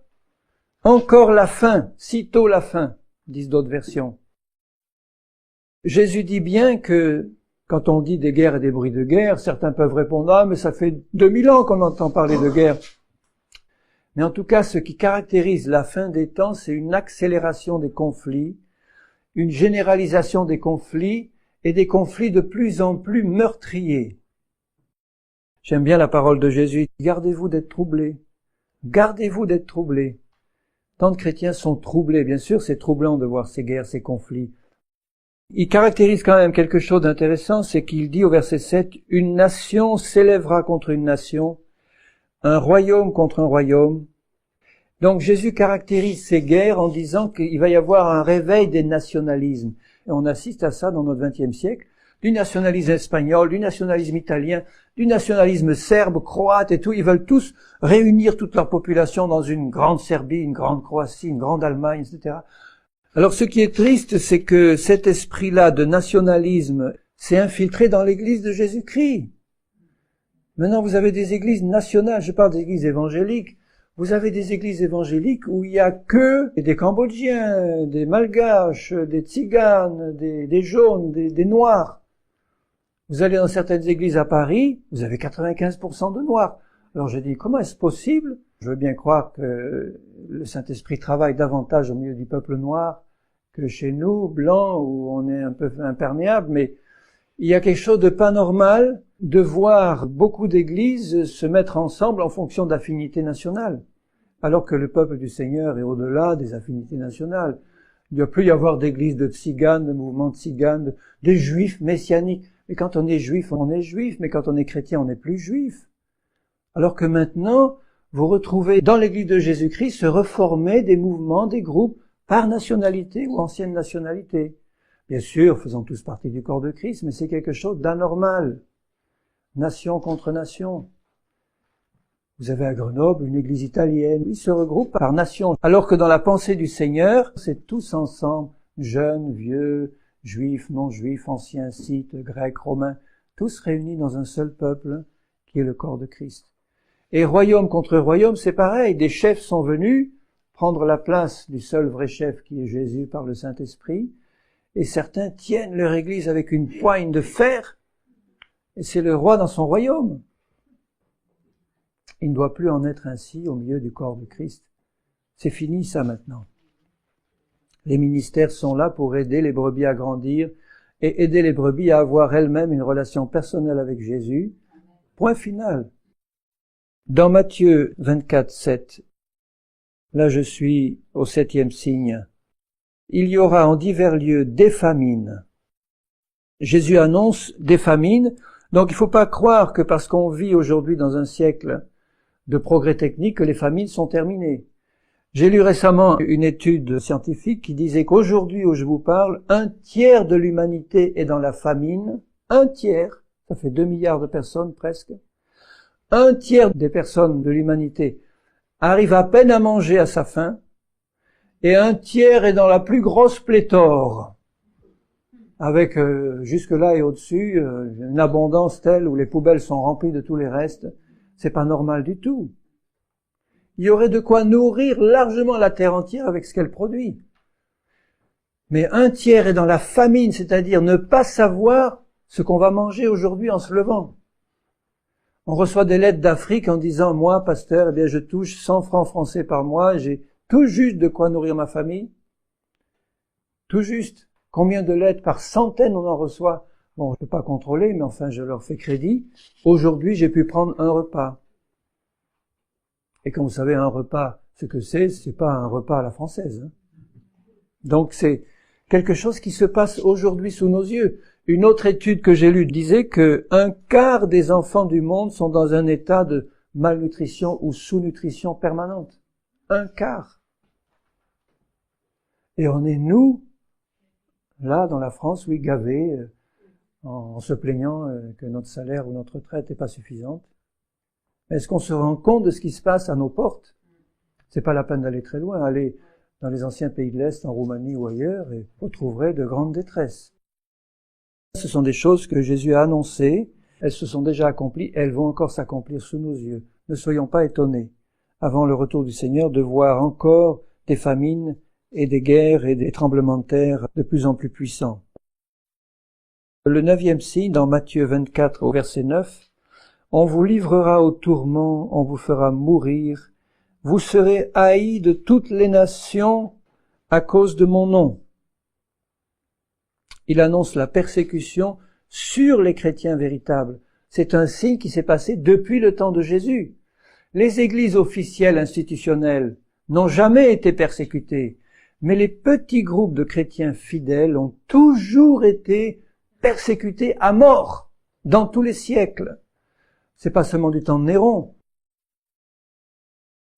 encore la fin, sitôt la fin, disent d'autres versions. Jésus dit bien que quand on dit des guerres et des bruits de guerre, certains peuvent répondre « Ah, mais ça fait 2000 ans qu'on entend parler de guerre ». Mais en tout cas, ce qui caractérise la fin des temps, c'est une accélération des conflits, une généralisation des conflits et des conflits de plus en plus meurtriers. J'aime bien la parole de Jésus. Gardez-vous d'être troublés. Gardez-vous d'être troublés. Tant de chrétiens sont troublés. Bien sûr, c'est troublant de voir ces guerres, ces conflits. Il caractérise quand même quelque chose d'intéressant, c'est qu'il dit au verset 7, « Une nation s'élèvera contre une nation, un royaume contre un royaume. » Donc Jésus caractérise ces guerres en disant qu'il va y avoir un réveil des nationalismes. Et on assiste à ça dans notre XXe siècle, du nationalisme espagnol, du nationalisme italien, du nationalisme serbe, croate et tout. Ils veulent tous réunir toute leur population dans une grande Serbie, une grande Croatie, une grande Allemagne, etc. Alors ce qui est triste, c'est que cet esprit-là de nationalisme s'est infiltré dans l'Église de Jésus-Christ. Maintenant, vous avez des églises nationales, je parle des églises évangéliques. Vous avez des églises évangéliques où il y a que des Cambodgiens, des Malgaches, des Tziganes, des jaunes, des Noirs. Vous allez dans certaines églises à Paris, vous avez 95% de Noirs. Alors je dis, comment est-ce possible? Je veux bien croire que le Saint-Esprit travaille davantage au milieu du peuple noir que chez nous, blancs, où on est un peu imperméable, mais il y a quelque chose de pas normal de voir beaucoup d'églises se mettre ensemble en fonction d'affinités nationales, alors que le peuple du Seigneur est au-delà des affinités nationales. Il ne doit plus y avoir d'églises de tziganes, de mouvements de tziganes, des juifs messianiques. Mais quand on est juif, mais quand on est chrétien, on n'est plus juif. Alors que maintenant, vous retrouvez dans l'église de Jésus-Christ se reformer des mouvements, des groupes par nationalité ou ancienne nationalité. Bien sûr, faisant tous partie du corps de Christ, mais c'est quelque chose d'anormal. Nation contre nation. Vous avez à Grenoble une église italienne. Ils se regroupent par nation. Alors que dans la pensée du Seigneur, c'est tous ensemble, jeunes, vieux, juifs, non-juifs, anciens, scythes, grecs, romains, tous réunis dans un seul peuple qui est le corps de Christ. Et royaume contre royaume, c'est pareil. Des chefs sont venus prendre la place du seul vrai chef qui est Jésus par le Saint-Esprit. Et certains tiennent leur église avec une poigne de fer. Et c'est le roi dans son royaume. Il ne doit plus en être ainsi au milieu du corps de Christ. C'est fini ça maintenant. Les ministères sont là pour aider les brebis à grandir et aider les brebis à avoir elles-mêmes une relation personnelle avec Jésus. Point final. Dans Matthieu 24, 7, là je suis au 7e signe, il y aura en divers lieux des famines. Jésus annonce des famines, donc il ne faut pas croire que parce qu'on vit aujourd'hui dans un siècle de progrès technique que les famines sont terminées. J'ai lu récemment une étude scientifique qui disait qu'aujourd'hui où je vous parle, 1/3 de l'humanité est dans la famine, 1/3, ça fait 2 milliards de personnes presque, 1/3 des personnes de l'humanité arrivent à peine à manger à sa faim, et 1/3 est dans la plus grosse pléthore, avec jusque-là et au-dessus une abondance telle où les poubelles sont remplies de tous les restes. C'est pas normal du tout. Il y aurait de quoi nourrir largement la terre entière avec ce qu'elle produit. Mais 1/3 est dans la famine, c'est-à-dire ne pas savoir ce qu'on va manger aujourd'hui en se levant. On reçoit des lettres d'Afrique en disant, moi, pasteur, eh bien, je touche 100 francs français par mois, j'ai tout juste de quoi nourrir ma famille. Tout juste. Combien de lettres par centaines on en reçoit? Bon, je ne peux pas contrôler, mais enfin, je leur fais crédit. Aujourd'hui, j'ai pu prendre un repas. Et comme vous savez, un repas, ce que c'est pas un repas à la française. Hein. Donc, c'est quelque chose qui se passe aujourd'hui sous nos yeux. Une autre étude que j'ai lue disait que 1/4 des enfants du monde sont dans un état de malnutrition ou sous-nutrition permanente. 1/4. Et on est, nous, là, dans la France, oui, gavés, en se plaignant que notre salaire ou notre retraite n'est pas suffisante. Est-ce qu'on se rend compte de ce qui se passe à nos portes? C'est pas la peine d'aller très loin. Allez dans les anciens pays de l'Est, en Roumanie ou ailleurs, et vous trouverez de grandes détresses. Ce sont des choses que Jésus a annoncées, elles se sont déjà accomplies, elles vont encore s'accomplir sous nos yeux. Ne soyons pas étonnés, avant le retour du Seigneur, de voir encore des famines et des guerres et des tremblements de terre de plus en plus puissants. Le 9e signe, dans Matthieu 24 au verset 9, « On vous livrera au tourment, on vous fera mourir, vous serez haïs de toutes les nations à cause de mon nom. » Il annonce la persécution sur les chrétiens véritables. C'est un signe qui s'est passé depuis le temps de Jésus. Les églises officielles institutionnelles n'ont jamais été persécutées, mais les petits groupes de chrétiens fidèles ont toujours été persécutés à mort dans tous les siècles. C'est pas seulement du temps de Néron.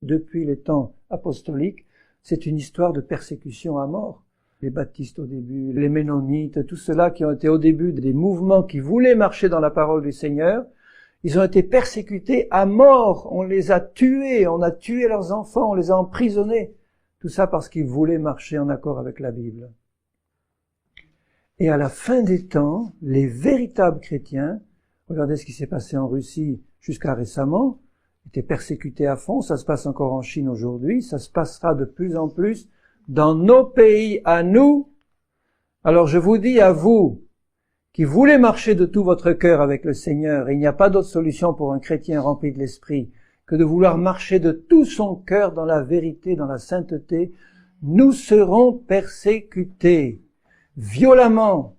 Depuis les temps apostoliques, c'est une histoire de persécution à mort. Les baptistes au début, les ménonites, tous ceux-là qui ont été au début des mouvements qui voulaient marcher dans la parole du Seigneur, ils ont été persécutés à mort. On les a tués, on a tué leurs enfants, on les a emprisonnés. Tout ça parce qu'ils voulaient marcher en accord avec la Bible. Et à la fin des temps, les véritables chrétiens, regardez ce qui s'est passé en Russie jusqu'à récemment, étaient persécutés à fond, ça se passe encore en Chine aujourd'hui, ça se passera de plus en plus dans nos pays à nous. Alors je vous dis à vous, qui voulez marcher de tout votre cœur avec le Seigneur, il n'y a pas d'autre solution pour un chrétien rempli de l'Esprit que de vouloir marcher de tout son cœur dans la vérité, dans la sainteté. Nous serons persécutés violemment.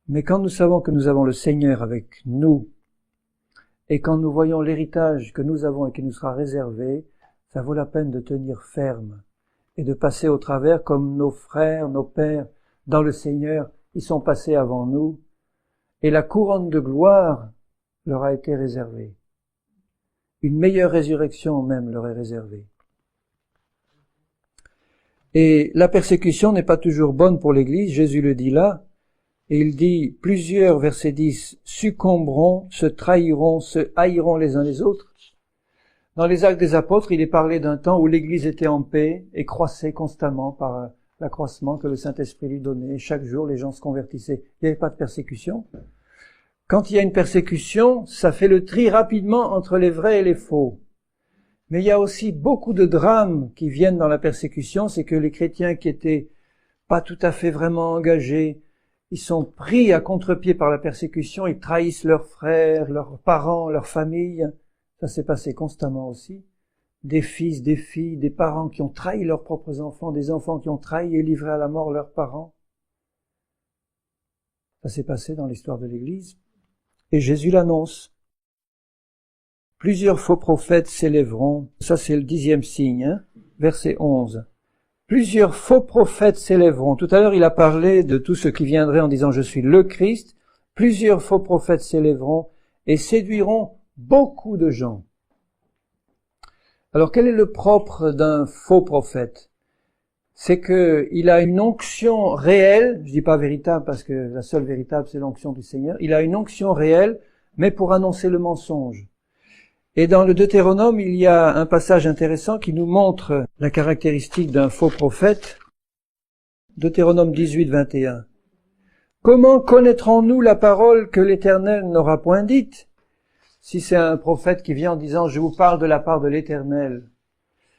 Mais quand nous savons que nous avons le Seigneur avec nous, et quand nous voyons l'héritage que nous avons et qui nous sera réservé, ça vaut la peine de tenir ferme et de passer au travers comme nos frères, nos pères dans le Seigneur, ils sont passés avant nous, et la couronne de gloire leur a été réservée. Une meilleure résurrection même leur est réservée. Et la persécution n'est pas toujours bonne pour l'Église, Jésus le dit là, et il dit, plusieurs, verset 10, succomberont, se trahiront, se haïront les uns les autres. Dans les Actes des Apôtres, il est parlé d'un temps où l'Église était en paix et croissait constamment par l'accroissement que le Saint-Esprit lui donnait. Chaque jour, les gens se convertissaient. Il n'y avait pas de persécution. Quand il y a une persécution, ça fait le tri rapidement entre les vrais et les faux. Mais il y a aussi beaucoup de drames qui viennent dans la persécution. C'est que les chrétiens qui étaient pas tout à fait vraiment engagés, ils sont pris à contre-pied par la persécution, ils trahissent leurs frères, leurs parents, leurs familles. Ça s'est passé constamment aussi. Des fils, des filles, des parents qui ont trahi leurs propres enfants, des enfants qui ont trahi et livré à la mort leurs parents. Ça s'est passé dans l'histoire de l'Église. Et Jésus l'annonce. Plusieurs faux prophètes s'élèveront. Ça, c'est le 10e signe, hein, verset 11. Plusieurs faux prophètes s'élèveront. Tout à l'heure, il a parlé de tout ce qui viendrait en disant « Je suis le Christ ». Plusieurs faux prophètes s'élèveront et séduiront beaucoup de gens. Alors, quel est le propre d'un faux prophète? C'est qu'il a une onction réelle, je dis pas véritable parce que la seule véritable c'est l'onction du Seigneur, il a une onction réelle, mais pour annoncer le mensonge. Et dans le Deutéronome, il y a un passage intéressant qui nous montre la caractéristique d'un faux prophète. Deutéronome 18, 21. Comment connaîtrons-nous la parole que l'Éternel n'aura point dite? Si c'est un prophète qui vient en disant « Je vous parle de la part de l'Éternel »,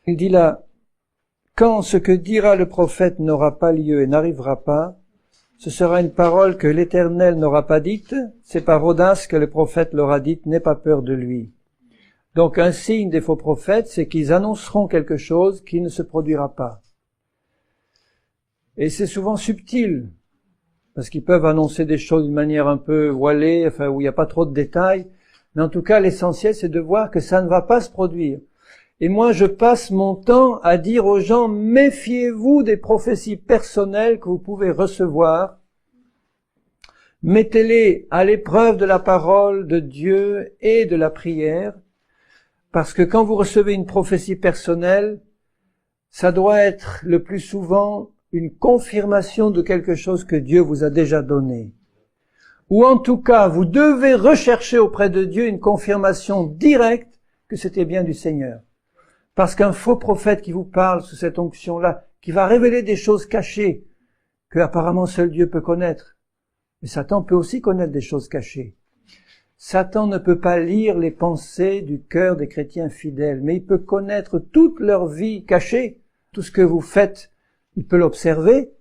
il dit là, quand ce que dira le prophète n'aura pas lieu et n'arrivera pas, ce sera une parole que l'Éternel n'aura pas dite, c'est par audace que le prophète l'aura dite, n'aie pas peur de lui. Donc un signe des faux prophètes, c'est qu'ils annonceront quelque chose qui ne se produira pas. Et c'est souvent subtil, parce qu'ils peuvent annoncer des choses d'une manière un peu voilée, enfin où il n'y a pas trop de détails, mais en tout cas l'essentiel c'est de voir que ça ne va pas se produire. Et moi, je passe mon temps à dire aux gens, méfiez-vous des prophéties personnelles que vous pouvez recevoir. Mettez-les à l'épreuve de la parole de Dieu et de la prière, parce que quand vous recevez une prophétie personnelle, ça doit être le plus souvent une confirmation de quelque chose que Dieu vous a déjà donné. Ou en tout cas, vous devez rechercher auprès de Dieu une confirmation directe que c'était bien du Seigneur. Parce qu'un faux prophète qui vous parle sous cette onction-là, qui va révéler des choses cachées, que apparemment seul Dieu peut connaître. Mais Satan peut aussi connaître des choses cachées. Satan ne peut pas lire les pensées du cœur des chrétiens fidèles, mais il peut connaître toute leur vie cachée. Tout ce que vous faites, il peut l'observer.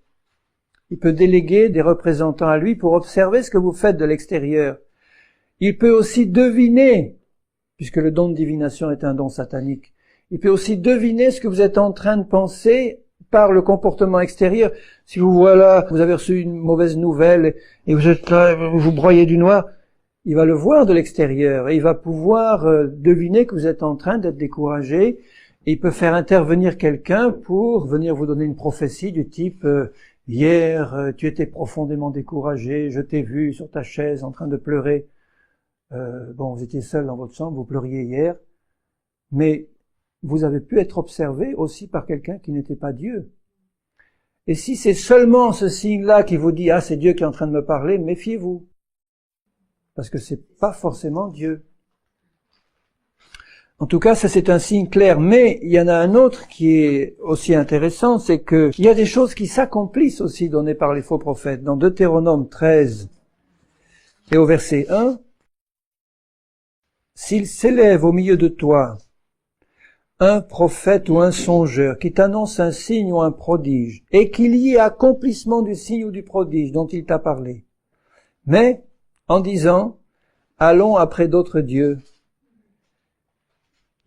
Il peut déléguer des représentants à lui pour observer ce que vous faites de l'extérieur. Il peut aussi deviner, puisque le don de divination est un don satanique. Il peut aussi deviner ce que vous êtes en train de penser par le comportement extérieur. Si vous voilà, vous avez reçu une mauvaise nouvelle et vous êtes là, vous broyez du noir, il va le voir de l'extérieur et il va pouvoir deviner que vous êtes en train d'être découragé. Et il peut faire intervenir quelqu'un pour venir vous donner une prophétie du type hier, tu étais profondément découragé, je t'ai vu sur ta chaise en train de pleurer. Vous étiez seul dans votre chambre, vous pleuriez hier, mais vous avez pu être observé aussi par quelqu'un qui n'était pas Dieu. Et si c'est seulement ce signe-là qui vous dit « Ah, c'est Dieu qui est en train de me parler », méfiez-vous. Parce que c'est pas forcément Dieu. En tout cas, ça c'est un signe clair. Mais il y en a un autre qui est aussi intéressant, c'est que il y a des choses qui s'accomplissent aussi données par les faux prophètes. Dans Deutéronome 13 et au verset 1, « S'il s'élève au milieu de toi un prophète ou un songeur qui t'annonce un signe ou un prodige, et qu'il y ait accomplissement du signe ou du prodige dont il t'a parlé, mais en disant « Allons après d'autres dieux »,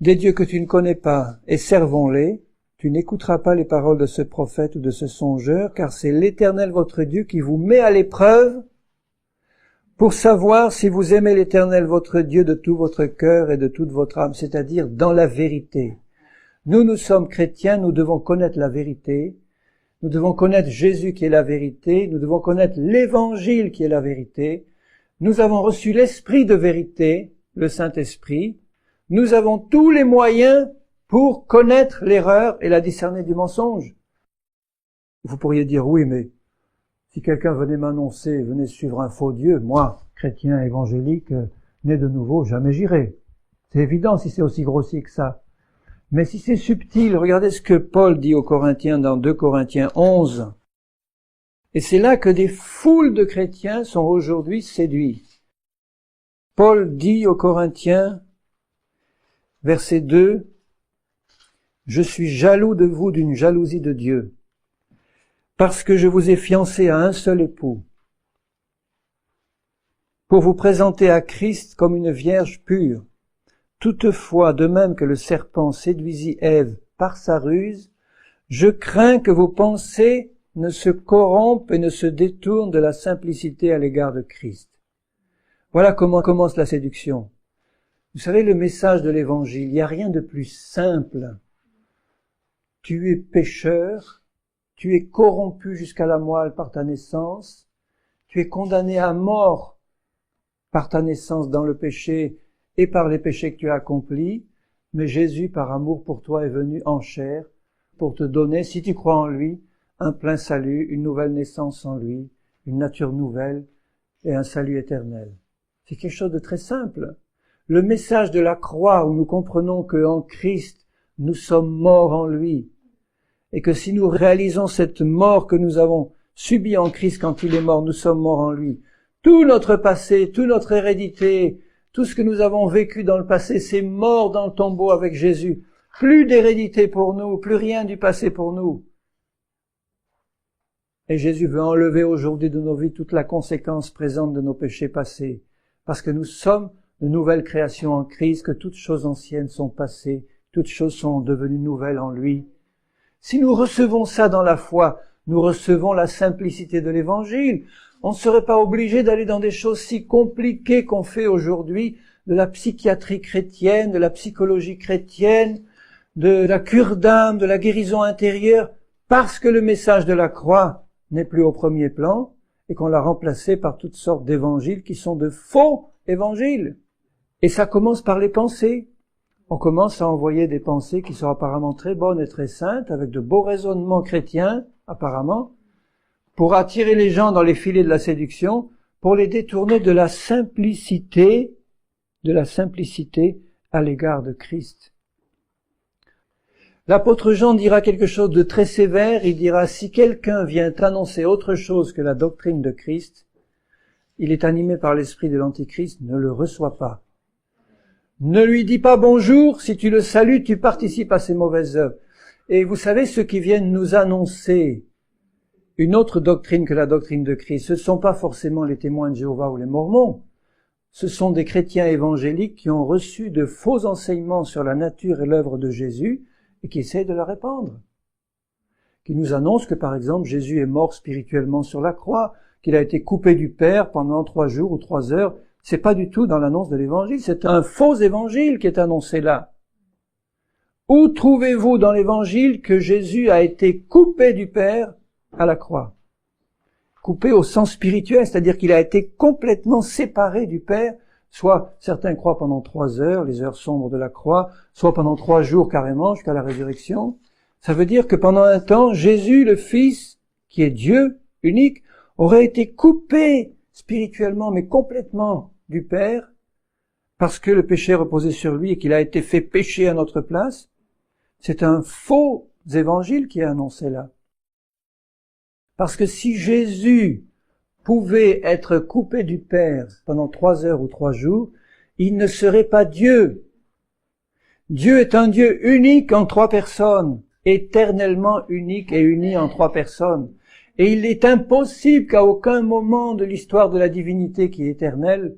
des dieux que tu ne connais pas, et servons-les, tu n'écouteras pas les paroles de ce prophète ou de ce songeur, car c'est l'Éternel votre Dieu qui vous met à l'épreuve pour savoir si vous aimez l'Éternel votre Dieu de tout votre cœur et de toute votre âme, c'est-à-dire dans la vérité. Nous sommes chrétiens, nous devons connaître la vérité, nous devons connaître Jésus qui est la vérité, nous devons connaître l'Évangile qui est la vérité, nous avons reçu l'Esprit de vérité, le Saint-Esprit, nous avons tous les moyens pour connaître l'erreur et la discerner du mensonge. Vous pourriez dire, oui, mais si quelqu'un venait m'annoncer, venait suivre un faux Dieu, moi, chrétien évangélique, né de nouveau, jamais j'irai. C'est évident si c'est aussi grossier que ça. Mais si c'est subtil, regardez ce que Paul dit aux Corinthiens dans 2 Corinthiens 11. Et c'est là que des foules de chrétiens sont aujourd'hui séduits. Paul dit aux Corinthiens, verset 2, « Je suis jaloux de vous d'une jalousie de Dieu, parce que je vous ai fiancé à un seul époux, pour vous présenter à Christ comme une vierge pure. Toutefois, de même que le serpent séduisit Ève par sa ruse, je crains que vos pensées ne se corrompent et ne se détournent de la simplicité à l'égard de Christ. » Voilà comment commence la séduction. Vous savez, le message de l'évangile, il n'y a rien de plus simple. Tu es pécheur, tu es corrompu jusqu'à la moelle par ta naissance, tu es condamné à mort par ta naissance dans le péché et par les péchés que tu as accomplis, mais Jésus, par amour pour toi, est venu en chair pour te donner, si tu crois en lui, un plein salut, une nouvelle naissance en lui, une nature nouvelle et un salut éternel. C'est quelque chose de très simple. Le message de la croix où nous comprenons qu'en Christ, nous sommes morts en lui, et que si nous réalisons cette mort que nous avons subie en Christ quand il est mort, nous sommes morts en lui. Tout notre passé, toute notre hérédité, tout ce que nous avons vécu dans le passé, c'est mort dans le tombeau avec Jésus. Plus d'hérédité pour nous, plus rien du passé pour nous. Et Jésus veut enlever aujourd'hui de nos vies toute la conséquence présente de nos péchés passés, parce que nous sommes de nouvelles créations en Christ, que toutes choses anciennes sont passées, toutes choses sont devenues nouvelles en lui. Si nous recevons ça dans la foi, nous recevons la simplicité de l'Évangile. On ne serait pas obligé d'aller dans des choses si compliquées qu'on fait aujourd'hui, de la psychiatrie chrétienne, de la psychologie chrétienne, de la cure d'âme, de la guérison intérieure, parce que le message de la croix n'est plus au premier plan et qu'on l'a remplacé par toutes sortes d'évangiles qui sont de faux évangiles. Et ça commence par les pensées. On commence à envoyer des pensées qui sont apparemment très bonnes et très saintes, avec de beaux raisonnements chrétiens, apparemment, pour attirer les gens dans les filets de la séduction, pour les détourner de la simplicité à l'égard de Christ. L'apôtre Jean dira quelque chose de très sévère, il dira « Si quelqu'un vient annoncer autre chose que la doctrine de Christ, il est animé par l'esprit de l'Antichrist, ne le reçois pas. Ne lui dis pas bonjour, si tu le salues, tu participes à ses mauvaises œuvres. » Et vous savez, ceux qui viennent nous annoncer une autre doctrine que la doctrine de Christ, ce ne sont pas forcément les témoins de Jéhovah ou les Mormons. Ce sont des chrétiens évangéliques qui ont reçu de faux enseignements sur la nature et l'œuvre de Jésus et qui essayent de la répandre. Qui nous annoncent que, par exemple, Jésus est mort spirituellement sur la croix, qu'il a été coupé du Père pendant 3 jours ou 3 heures. C'est pas du tout dans l'annonce de l'évangile, c'est un faux évangile qui est annoncé là. Où trouvez-vous dans l'évangile que Jésus a été coupé du Père à la croix? Coupé au sens spirituel, c'est-à-dire qu'il a été complètement séparé du Père, soit certains croient pendant 3 heures, les heures sombres de la croix, soit pendant 3 jours carrément jusqu'à la résurrection. Ça veut dire que pendant un temps, Jésus, le Fils, qui est Dieu unique, aurait été coupé spirituellement, mais complètement du Père, parce que le péché reposait sur lui et qu'il a été fait pécher à notre place. C'est un faux évangile qui est annoncé là. Parce que si Jésus pouvait être coupé du Père pendant 3 heures ou 3 jours, il ne serait pas Dieu. Dieu est un Dieu unique en 3 personnes, éternellement unique et uni en 3 personnes. Et il est impossible qu'à aucun moment de l'histoire de la divinité qui est éternelle,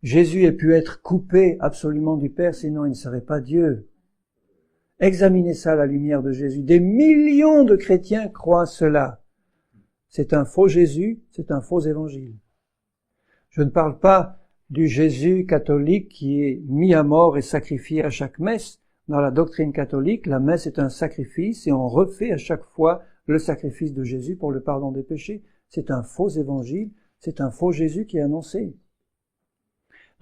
Jésus ait pu être coupé absolument du Père, sinon il ne serait pas Dieu. Examinez ça à la lumière de Jésus. Des millions de chrétiens croient cela. C'est un faux Jésus, c'est un faux évangile. Je ne parle pas du Jésus catholique qui est mis à mort et sacrifié à chaque messe. Dans la doctrine catholique, la messe est un sacrifice et on refait à chaque fois le sacrifice de Jésus pour le pardon des péchés. C'est un faux évangile, c'est un faux Jésus qui est annoncé.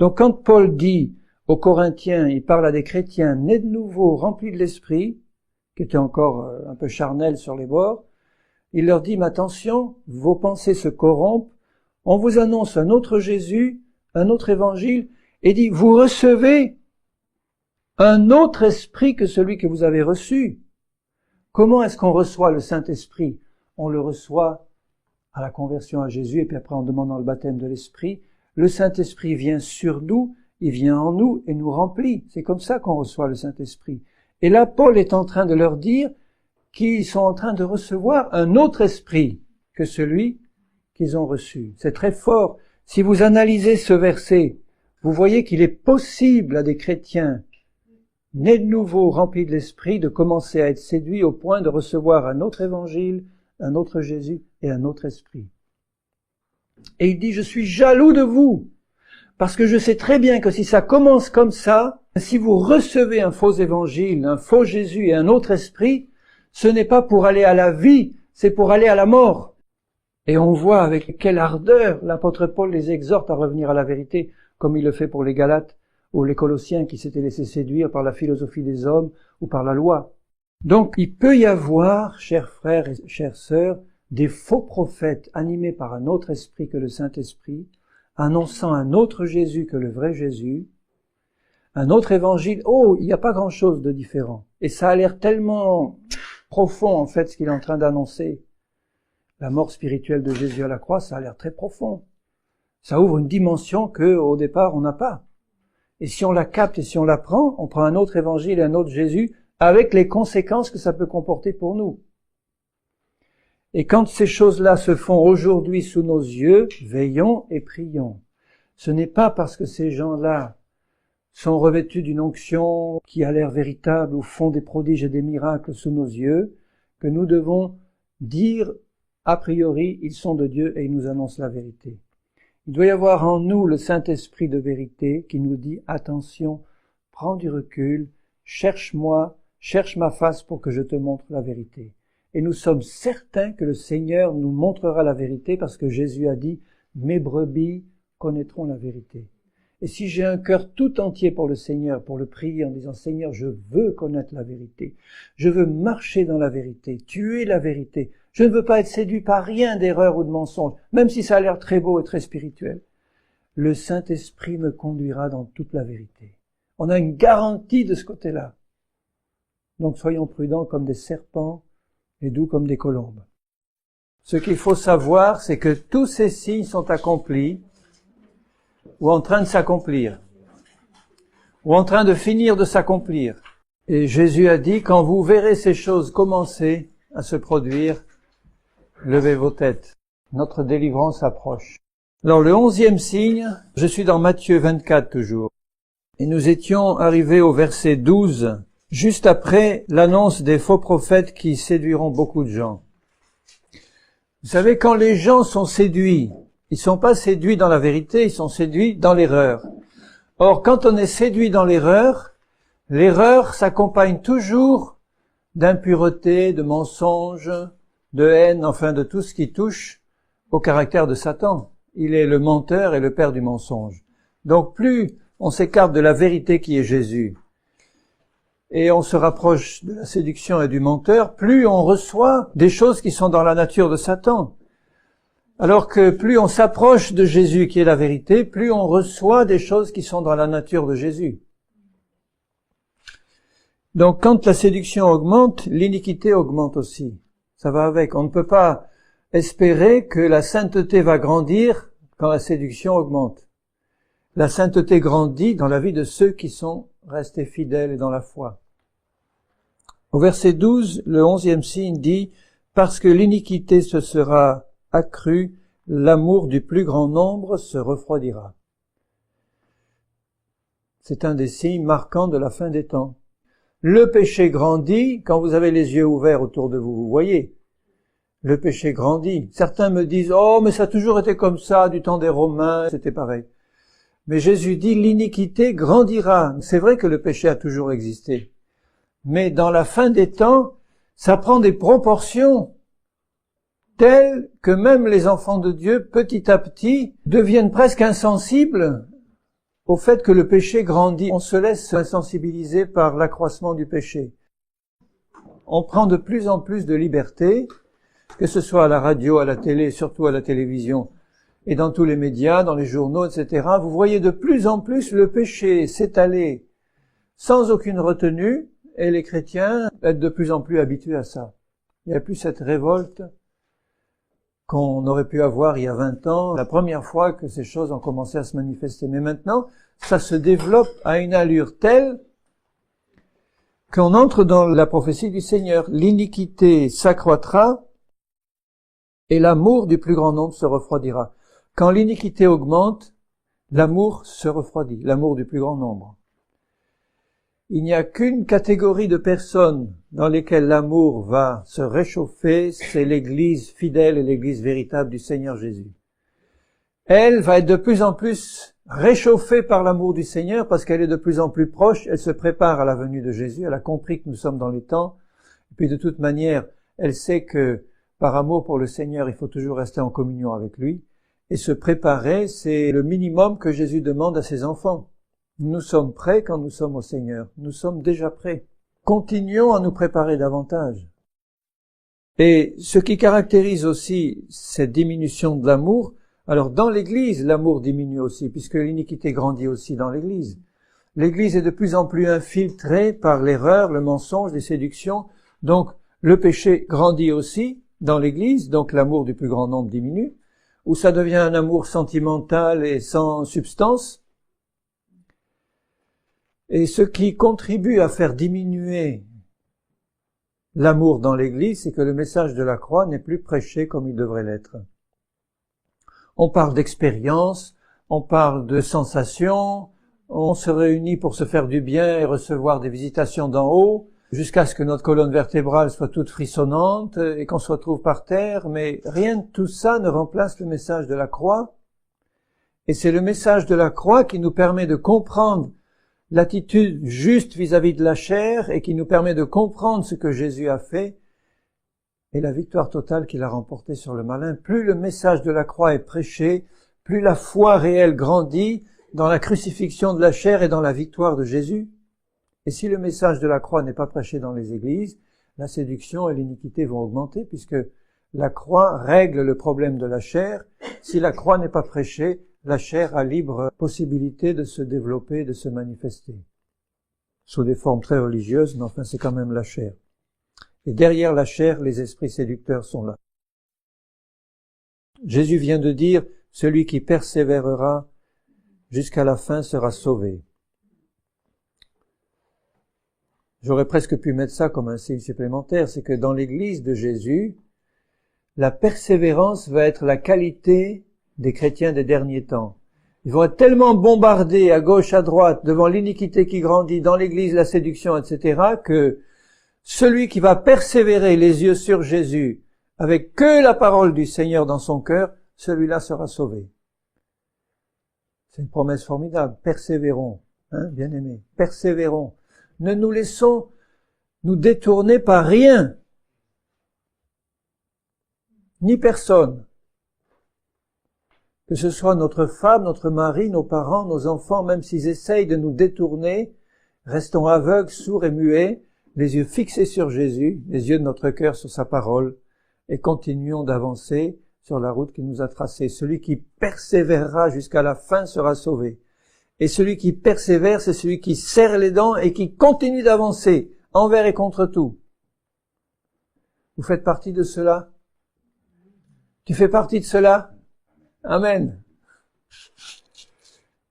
Donc quand Paul dit aux Corinthiens, il parle à des chrétiens nés de nouveau, remplis de l'esprit, qui étaient encore un peu charnels sur les bords, il leur dit, mais attention, vos pensées se corrompent, on vous annonce un autre Jésus, un autre évangile, et dit, vous recevez un autre esprit que celui que vous avez reçu. Comment est-ce qu'on reçoit le Saint-Esprit? On le reçoit à la conversion à Jésus, et puis après en demandant le baptême de l'Esprit. Le Saint-Esprit vient sur nous, il vient en nous et nous remplit. C'est comme ça qu'on reçoit le Saint-Esprit. Et là, Paul est en train de leur dire qu'ils sont en train de recevoir un autre esprit que celui qu'ils ont reçu. C'est très fort. Si vous analysez ce verset, vous voyez qu'il est possible à des chrétiens nés de nouveau, remplis de l'esprit, de commencer à être séduits au point de recevoir un autre évangile, un autre Jésus et un autre esprit. Et il dit, je suis jaloux de vous, Parce que je sais très bien que si ça commence comme ça, si vous recevez un faux évangile, un faux Jésus et un autre esprit, ce n'est pas pour aller à la vie, c'est pour aller à la mort. Et on voit avec quelle ardeur l'apôtre Paul les exhorte à revenir à la vérité, comme il le fait pour les Galates ou les Colossiens qui s'étaient laissés séduire par la philosophie des hommes ou par la loi. Donc il peut y avoir, chers frères et chères sœurs, des faux prophètes animés par un autre esprit que le Saint-Esprit, annonçant un autre Jésus que le vrai Jésus, un autre évangile. Oh, il n'y a pas grand-chose de différent. Et ça a l'air tellement profond, en fait, ce qu'il est en train d'annoncer. La mort spirituelle de Jésus à la croix, ça a l'air très profond. Ça ouvre une dimension que, au départ, on n'a pas. Et si on la capte et si on la prend, on prend un autre évangile et un autre Jésus, avec les conséquences que ça peut comporter pour nous. Et quand ces choses-là se font aujourd'hui sous nos yeux, veillons et prions. Ce n'est pas parce que ces gens-là sont revêtus d'une onction qui a l'air véritable ou font des prodiges et des miracles sous nos yeux que nous devons dire a priori ils sont de Dieu et ils nous annoncent la vérité. Il doit y avoir en nous le Saint-Esprit de vérité qui nous dit attention, prends du recul, cherche-moi, cherche ma face pour que je te montre la vérité. Et nous sommes certains que le Seigneur nous montrera la vérité parce que Jésus a dit « Mes brebis connaîtront la vérité ». Et si j'ai un cœur tout entier pour le Seigneur, pour le prier en disant « Seigneur, je veux connaître la vérité, je veux marcher dans la vérité, tu es la vérité, je ne veux pas être séduit par rien d'erreur ou de mensonge, même si ça a l'air très beau et très spirituel. Le Saint-Esprit me conduira dans toute la vérité. » On a une garantie de ce côté-là. Donc soyons prudents comme des serpents et doux comme des colombes. Ce qu'il faut savoir, c'est que tous ces signes sont accomplis ou en train de s'accomplir, ou en train de finir de s'accomplir. Et Jésus a dit, quand vous verrez ces choses commencer à se produire, levez vos têtes. Notre délivrance approche. Alors le 11e signe, je suis dans Matthieu 24 toujours, et nous étions arrivés au verset 12, juste après l'annonce des faux prophètes qui séduiront beaucoup de gens. Vous savez, quand les gens sont séduits, ils sont pas séduits dans la vérité, ils sont séduits dans l'erreur. Or, quand on est séduit dans l'erreur, l'erreur s'accompagne toujours d'impureté, de mensonge, de haine, enfin de tout ce qui touche au caractère de Satan. Il est le menteur et le père du mensonge. Donc plus on s'écarte de la vérité qui est Jésus, et on se rapproche de la séduction et du menteur, plus on reçoit des choses qui sont dans la nature de Satan. Alors que plus on s'approche de Jésus qui est la vérité, plus on reçoit des choses qui sont dans la nature de Jésus. Donc quand la séduction augmente, l'iniquité augmente aussi. Ça va avec. On ne peut pas espérer que la sainteté va grandir quand la séduction augmente. La sainteté grandit dans la vie de ceux qui sont restés fidèles et dans la foi. Au verset 12, le 11e signe dit « Parce que l'iniquité se sera accrue, l'amour du plus grand nombre se refroidira. » C'est un des signes marquants de la fin des temps. Le péché grandit quand vous avez les yeux ouverts autour de vous, vous voyez. Le péché grandit. Certains me disent « Oh, mais ça a toujours été comme ça, du temps des Romains, c'était pareil. » Mais Jésus dit « L'iniquité grandira. » C'est vrai que le péché a toujours existé. Mais dans la fin des temps, ça prend des proportions telles que même les enfants de Dieu, petit à petit, deviennent presque insensibles au fait que le péché grandit. On se laisse insensibiliser par l'accroissement du péché. On prend de plus en plus de liberté, que ce soit à la radio, à la télé, surtout à la télévision, et dans tous les médias, dans les journaux, etc. Vous voyez de plus en plus le péché s'étaler sans aucune retenue, et les chrétiens être de plus en plus habitués à ça. Il n'y a plus cette révolte qu'on aurait pu avoir il y a 20 ans, la première fois que ces choses ont commencé à se manifester. Mais maintenant, ça se développe à une allure telle qu'on entre dans la prophétie du Seigneur. L'iniquité s'accroîtra et l'amour du plus grand nombre se refroidira. Quand l'iniquité augmente, l'amour se refroidit, l'amour du plus grand nombre. Il n'y a qu'une catégorie de personnes dans lesquelles l'amour va se réchauffer, c'est l'Église fidèle et l'Église véritable du Seigneur Jésus. Elle va être de plus en plus réchauffée par l'amour du Seigneur, parce qu'elle est de plus en plus proche, elle se prépare à la venue de Jésus, elle a compris que nous sommes dans les temps, et puis de toute manière, elle sait que par amour pour le Seigneur, il faut toujours rester en communion avec lui, et se préparer, c'est le minimum que Jésus demande à ses enfants. Nous sommes prêts quand nous sommes au Seigneur, nous sommes déjà prêts. Continuons à nous préparer davantage. Et ce qui caractérise aussi cette diminution de l'amour, alors dans l'Église, l'amour diminue aussi, puisque l'iniquité grandit aussi dans l'Église. L'Église est de plus en plus infiltrée par l'erreur, le mensonge, les séductions, donc le péché grandit aussi dans l'Église, donc l'amour du plus grand nombre diminue, où ça devient un amour sentimental et sans substance. Et ce qui contribue à faire diminuer l'amour dans l'Église, c'est que le message de la croix n'est plus prêché comme il devrait l'être. On parle d'expérience, on parle de sensations, on se réunit pour se faire du bien et recevoir des visitations d'en haut, jusqu'à ce que notre colonne vertébrale soit toute frissonnante et qu'on se retrouve par terre, mais rien de tout ça ne remplace le message de la croix. Et c'est le message de la croix qui nous permet de comprendre l'attitude juste vis-à-vis de la chair et qui nous permet de comprendre ce que Jésus a fait et la victoire totale qu'il a remportée sur le malin. Plus le message de la croix est prêché, plus la foi réelle grandit dans la crucifixion de la chair et dans la victoire de Jésus. Et si le message de la croix n'est pas prêché dans les églises, la séduction et l'iniquité vont augmenter puisque la croix règle le problème de la chair. Si la croix n'est pas prêchée, la chair a libre possibilité de se développer, de se manifester. Sous des formes très religieuses, mais enfin c'est quand même la chair. Et derrière la chair, les esprits séducteurs sont là. Jésus vient de dire, celui qui persévérera jusqu'à la fin sera sauvé. J'aurais presque pu mettre ça comme un signe supplémentaire, c'est que dans l'Église de Jésus, la persévérance va être la qualité des chrétiens des derniers temps. Ils vont être tellement bombardés à gauche, à droite, devant l'iniquité qui grandit, dans l'Église, la séduction, etc., que celui qui va persévérer les yeux sur Jésus, avec que la parole du Seigneur dans son cœur, celui-là sera sauvé. C'est une promesse formidable. Persévérons, bien-aimés, persévérons. Ne nous laissons nous détourner par rien, ni personne. Que ce soit notre femme, notre mari, nos parents, nos enfants, même s'ils essayent de nous détourner, restons aveugles, sourds et muets, les yeux fixés sur Jésus, les yeux de notre cœur sur sa parole, et continuons d'avancer sur la route qu'il nous a tracée. Celui qui persévérera jusqu'à la fin sera sauvé. Et celui qui persévère, c'est celui qui serre les dents et qui continue d'avancer, envers et contre tout. Vous faites partie de cela? Tu fais partie de cela? Amen.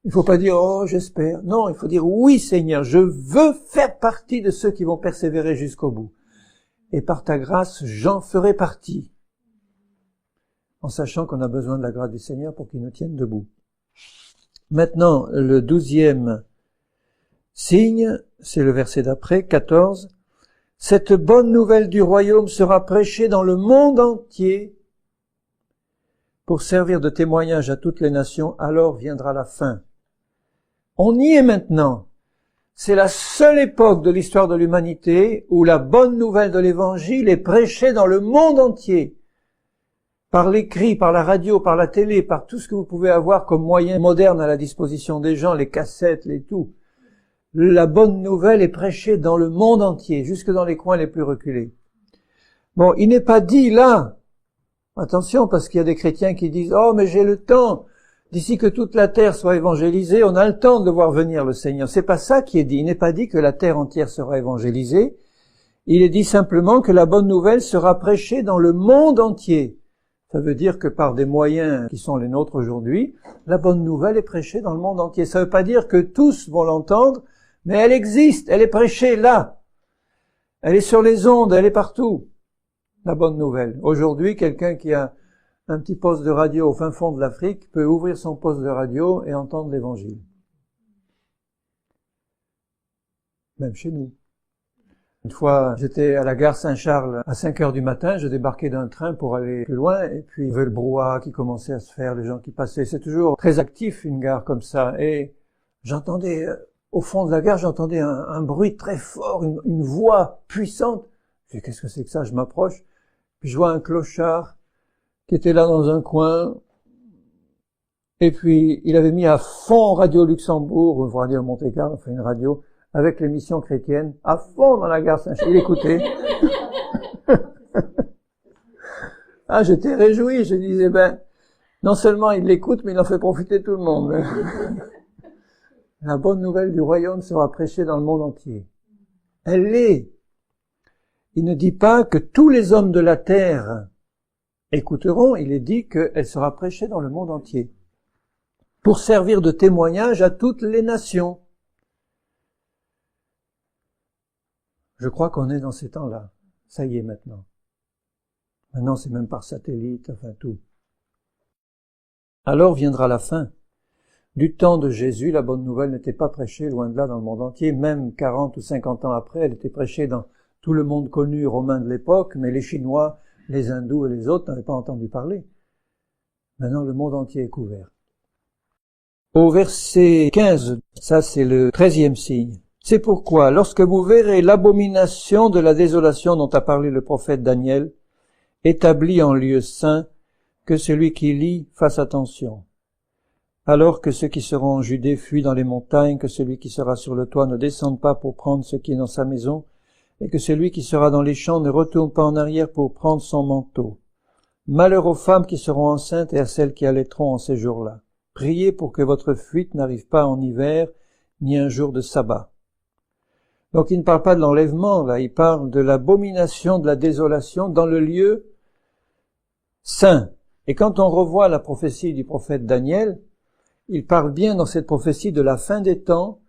Il faut pas dire, oh, j'espère. Non, il faut dire, oui, Seigneur, je veux faire partie de ceux qui vont persévérer jusqu'au bout. Et par ta grâce, j'en ferai partie. En sachant qu'on a besoin de la grâce du Seigneur pour qu'il nous tienne debout. Maintenant, le 12e signe, c'est le verset d'après, 14. Cette bonne nouvelle du royaume sera prêchée dans le monde entier pour servir de témoignage à toutes les nations, alors viendra la fin. On y est maintenant. C'est la seule époque de l'histoire de l'humanité où la bonne nouvelle de l'Évangile est prêchée dans le monde entier. Par l'écrit, par la radio, par la télé, par tout ce que vous pouvez avoir comme moyen moderne à la disposition des gens, les cassettes, les tout. La bonne nouvelle est prêchée dans le monde entier, jusque dans les coins les plus reculés. Bon, il n'est pas dit là, attention, parce qu'il y a des chrétiens qui disent « Oh, mais j'ai le temps, d'ici que toute la terre soit évangélisée, on a le temps de voir venir le Seigneur. » C'est pas ça qui est dit. Il n'est pas dit que la terre entière sera évangélisée. Il est dit simplement que la bonne nouvelle sera prêchée dans le monde entier. Ça veut dire que par des moyens qui sont les nôtres aujourd'hui, la bonne nouvelle est prêchée dans le monde entier. Ça veut pas dire que tous vont l'entendre, mais elle existe, elle est prêchée là. Elle est sur les ondes, elle est partout. La bonne nouvelle. Aujourd'hui, quelqu'un qui a un petit poste de radio au fin fond de l'Afrique peut ouvrir son poste de radio et entendre l'Évangile. Même chez nous. Une fois, j'étais à la gare Saint-Charles à 5 heures du matin, je débarquais d'un train pour aller plus loin, et puis il y avait le brouhaha qui commençait à se faire, les gens qui passaient. C'est toujours très actif, une gare comme ça. Et j'entendais, au fond de la gare, j'entendais un bruit très fort, une voix puissante. Je dis, qu'est-ce que c'est que ça? Je m'approche, puis je vois un clochard qui était là dans un coin, et puis il avait mis à fond Radio Luxembourg, ou Radio Monte-Carlo, enfin une radio, avec l'émission chrétienne, à fond dans la gare Saint-Charles. Il écoutait. Ah, j'étais réjoui, je disais, non seulement il l'écoute, mais il en fait profiter tout le monde. La bonne nouvelle du royaume sera prêchée dans le monde entier. Elle l'est. Il ne dit pas que tous les hommes de la terre écouteront, il est dit qu'elle sera prêchée dans le monde entier, pour servir de témoignage à toutes les nations. Je crois qu'on est dans ces temps-là. Ça y est maintenant. Maintenant, c'est même par satellite, enfin tout. Alors viendra la fin. Du temps de Jésus, la bonne nouvelle n'était pas prêchée loin de là dans le monde entier. Même 40 ou 50 ans après, elle était prêchée dans tout le monde connu romain de l'époque, mais les Chinois, les Hindous et les autres n'avaient pas entendu parler. Maintenant, le monde entier est couvert. Au verset 15, ça c'est le 13e signe. C'est pourquoi, lorsque vous verrez l'abomination de la désolation dont a parlé le prophète Daniel, établie en lieu saint, que celui qui lit fasse attention. Alors que ceux qui seront en Judée fuient dans les montagnes, que celui qui sera sur le toit ne descende pas pour prendre ce qui est dans sa maison, et que celui qui sera dans les champs ne retourne pas en arrière pour prendre son manteau. Malheur aux femmes qui seront enceintes et à celles qui allaiteront en ces jours-là. Priez pour que votre fuite n'arrive pas en hiver, ni un jour de sabbat. Donc il ne parle pas de l'enlèvement, là, il parle de l'abomination, de la désolation dans le lieu saint. Et quand on revoit la prophétie du prophète Daniel, il parle bien dans cette prophétie de la fin des temps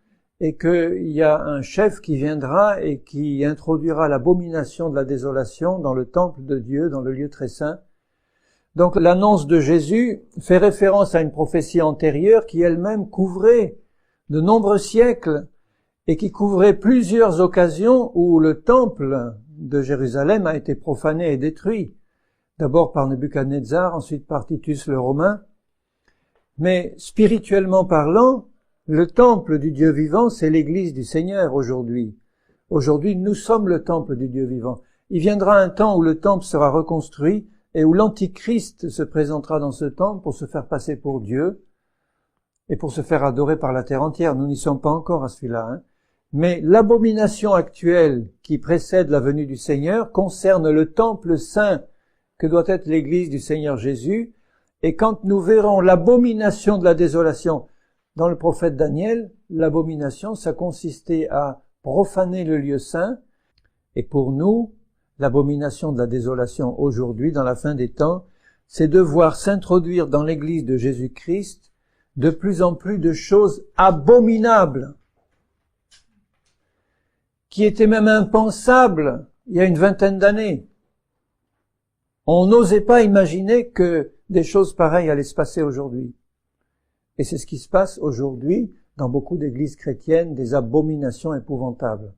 et qu'il y a un chef qui viendra et qui introduira l'abomination de la désolation dans le temple de Dieu, dans le lieu très saint. Donc l'annonce de Jésus fait référence à une prophétie antérieure qui elle-même couvrait de nombreux siècles et qui couvrait plusieurs occasions où le temple de Jérusalem a été profané et détruit. D'abord par Nebuchadnezzar, ensuite par Titus le Romain. Mais spirituellement parlant, le temple du Dieu vivant, c'est l'Église du Seigneur aujourd'hui. Aujourd'hui, nous sommes le temple du Dieu vivant. Il viendra un temps où le temple sera reconstruit et où l'Antichrist se présentera dans ce temple pour se faire passer pour Dieu et pour se faire adorer par la terre entière. Nous n'y sommes pas encore à celui-là, Mais l'abomination actuelle qui précède la venue du Seigneur concerne le temple saint que doit être l'Église du Seigneur Jésus. Et quand nous verrons l'abomination de la désolation dans le prophète Daniel, l'abomination, ça consistait à profaner le lieu saint. Et pour nous, l'abomination de la désolation aujourd'hui, dans la fin des temps, c'est de voir s'introduire dans l'Église de Jésus-Christ de plus en plus de choses abominables, qui étaient même impensables il y a une vingtaine d'années. On n'osait pas imaginer que des choses pareilles allaient se passer aujourd'hui. Et c'est ce qui se passe aujourd'hui dans beaucoup d'églises chrétiennes, des abominations épouvantables.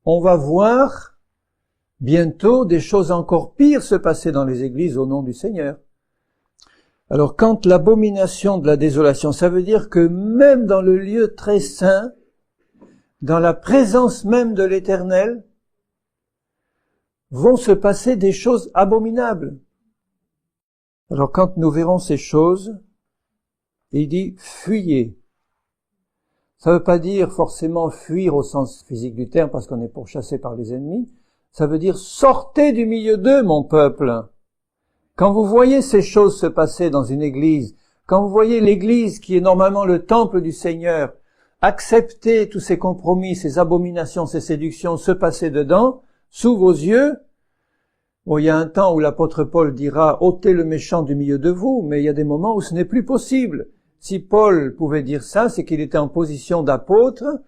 On va voir bientôt des choses encore pires se passer dans les églises au nom du Seigneur. Alors quand l'abomination de la désolation, ça veut dire que même dans le lieu très saint, dans la présence même de l'Éternel, vont se passer des choses abominables. Alors quand nous verrons ces choses, il dit « fuyez ». Ça ne veut pas dire forcément fuir au sens physique du terme parce qu'on est pourchassé par les ennemis. Ça veut dire « sortez du milieu d'eux, mon peuple ». Quand vous voyez ces choses se passer dans une église, quand vous voyez l'église qui est normalement le temple du Seigneur, accepter tous ces compromis, ces abominations, ces séductions se passer dedans, sous vos yeux. Bon, il y a un temps où l'apôtre Paul dira « ôtez le méchant du milieu de vous », mais il y a des moments où ce n'est plus possible. Si Paul pouvait dire ça, c'est qu'il était en position d'apôtre,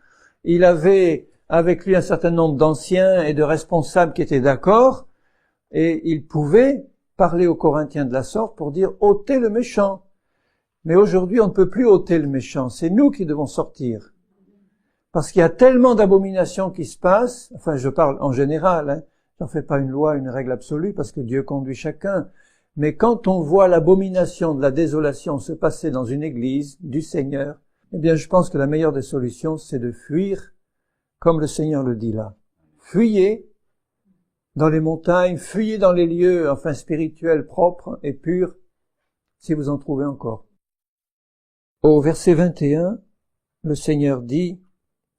il avait avec lui un certain nombre d'anciens et de responsables qui étaient d'accord, et il pouvait parler aux Corinthiens de la sorte pour dire « ôtez le méchant ». Mais aujourd'hui, on ne peut plus ôter le méchant, c'est nous qui devons sortir. Parce qu'il y a tellement d'abominations qui se passent, enfin je parle en général, hein, j'en fais pas une loi, une règle absolue, parce que Dieu conduit chacun. Mais quand on voit l'abomination de la désolation se passer dans une église du Seigneur, eh bien je pense que la meilleure des solutions, c'est de fuir, comme le Seigneur le dit là. Fuyez dans les montagnes, fuyez dans les lieux, enfin spirituels, propres et purs, si vous en trouvez encore. Au verset 21, le Seigneur dit,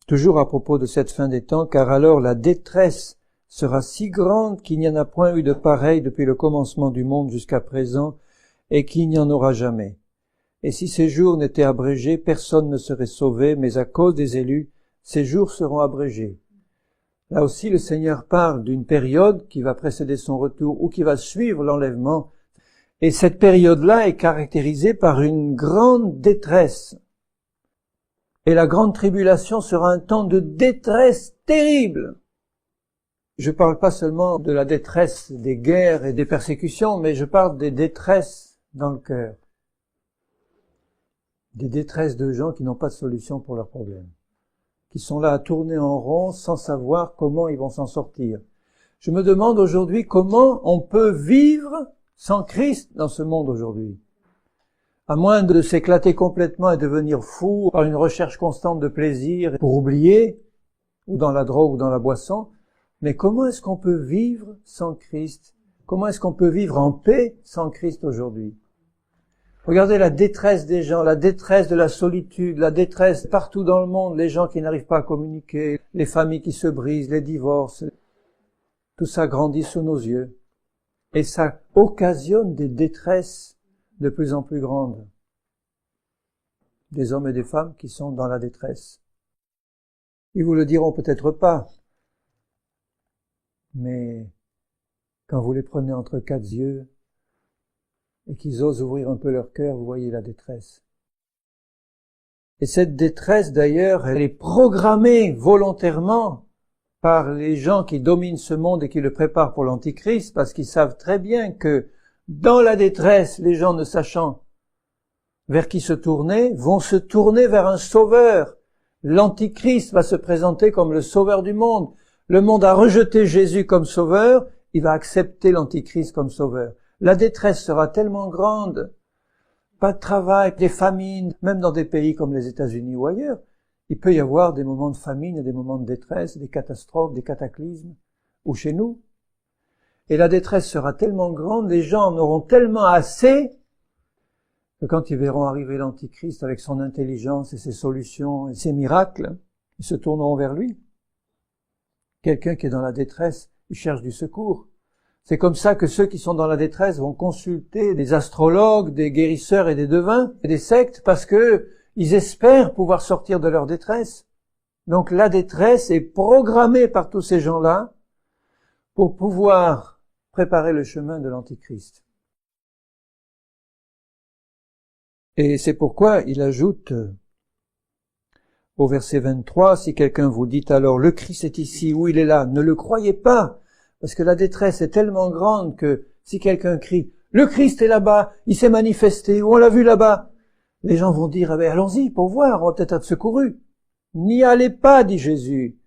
toujours à propos de cette fin des temps, car alors la détresse sera si grande qu'il n'y en a point eu de pareil depuis le commencement du monde jusqu'à présent, et qu'il n'y en aura jamais. Et si ces jours n'étaient abrégés, personne ne serait sauvé, mais à cause des élus, ces jours seront abrégés. Là aussi, le Seigneur parle d'une période qui va précéder son retour ou qui va suivre l'enlèvement. Et cette période-là est caractérisée par une grande détresse. Et la grande tribulation sera un temps de détresse terrible. Je parle pas seulement de la détresse des guerres et des persécutions, mais je parle des détresses dans le cœur. Des détresses de gens qui n'ont pas de solution pour leurs problèmes. Qui sont là à tourner en rond sans savoir comment ils vont s'en sortir. Je me demande aujourd'hui comment on peut vivre sans Christ dans ce monde aujourd'hui. À moins de s'éclater complètement et devenir fou par une recherche constante de plaisir pour oublier, ou dans la drogue ou dans la boisson, mais comment est-ce qu'on peut vivre sans Christ? Comment est-ce qu'on peut vivre en paix sans Christ aujourd'hui? Regardez la détresse des gens, la détresse de la solitude, la détresse partout dans le monde, les gens qui n'arrivent pas à communiquer, les familles qui se brisent, les divorces. Tout ça grandit sous nos yeux. Et ça occasionne des détresses de plus en plus grandes. Des hommes et des femmes qui sont dans la détresse. Ils vous le diront peut-être pas, mais quand vous les prenez entre quatre yeux, et qu'ils osent ouvrir un peu leur cœur, vous voyez la détresse. Et cette détresse, d'ailleurs, elle est programmée volontairement par les gens qui dominent ce monde et qui le préparent pour l'Antichrist, parce qu'ils savent très bien que dans la détresse, les gens ne sachant vers qui se tourner, vont se tourner vers un sauveur. L'Antichrist va se présenter comme le sauveur du monde. Le monde a rejeté Jésus comme sauveur, il va accepter l'Antichrist comme sauveur. La détresse sera tellement grande, pas de travail, des famines, même dans des pays comme les États-Unis ou ailleurs, il peut y avoir des moments de famine et des moments de détresse, des catastrophes, des cataclysmes, ou chez nous. Et la détresse sera tellement grande, les gens en auront tellement assez, que quand ils verront arriver l'Antichrist avec son intelligence et ses solutions et ses miracles, ils se tourneront vers lui. Quelqu'un qui est dans la détresse, il cherche du secours. C'est comme ça que ceux qui sont dans la détresse vont consulter des astrologues, des guérisseurs et des devins, et des sectes, parce que ils espèrent pouvoir sortir de leur détresse. Donc la détresse est programmée par tous ces gens-là pour pouvoir préparer le chemin de l'Antichrist. Et c'est pourquoi il ajoute au verset 23, si quelqu'un vous dit alors le Christ est ici ou il est là, ne le croyez pas. Parce que la détresse est tellement grande que si quelqu'un crie « Le Christ est là-bas, il s'est manifesté, ou on l'a vu là-bas », les gens vont dire « allons-y pour voir, on va peut-être être secourus ». N'y allez pas, dit Jésus.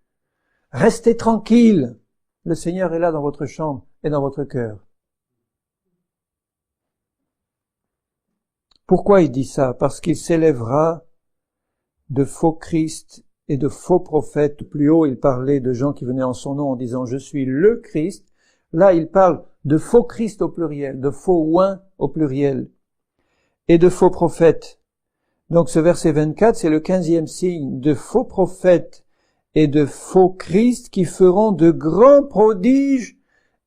Restez tranquille. Le Seigneur est là dans votre chambre et dans votre cœur. Pourquoi il dit ça? Parce qu'il s'élèvera de faux Christ et de faux prophètes. Plus haut, il parlait de gens qui venaient en son nom en disant « Je suis le Christ ». Là, il parle de faux Christ au pluriel, de faux oints au pluriel, et de faux prophètes. Donc ce verset 24, c'est le 15e signe, de faux prophètes et de faux Christ qui feront de grands prodiges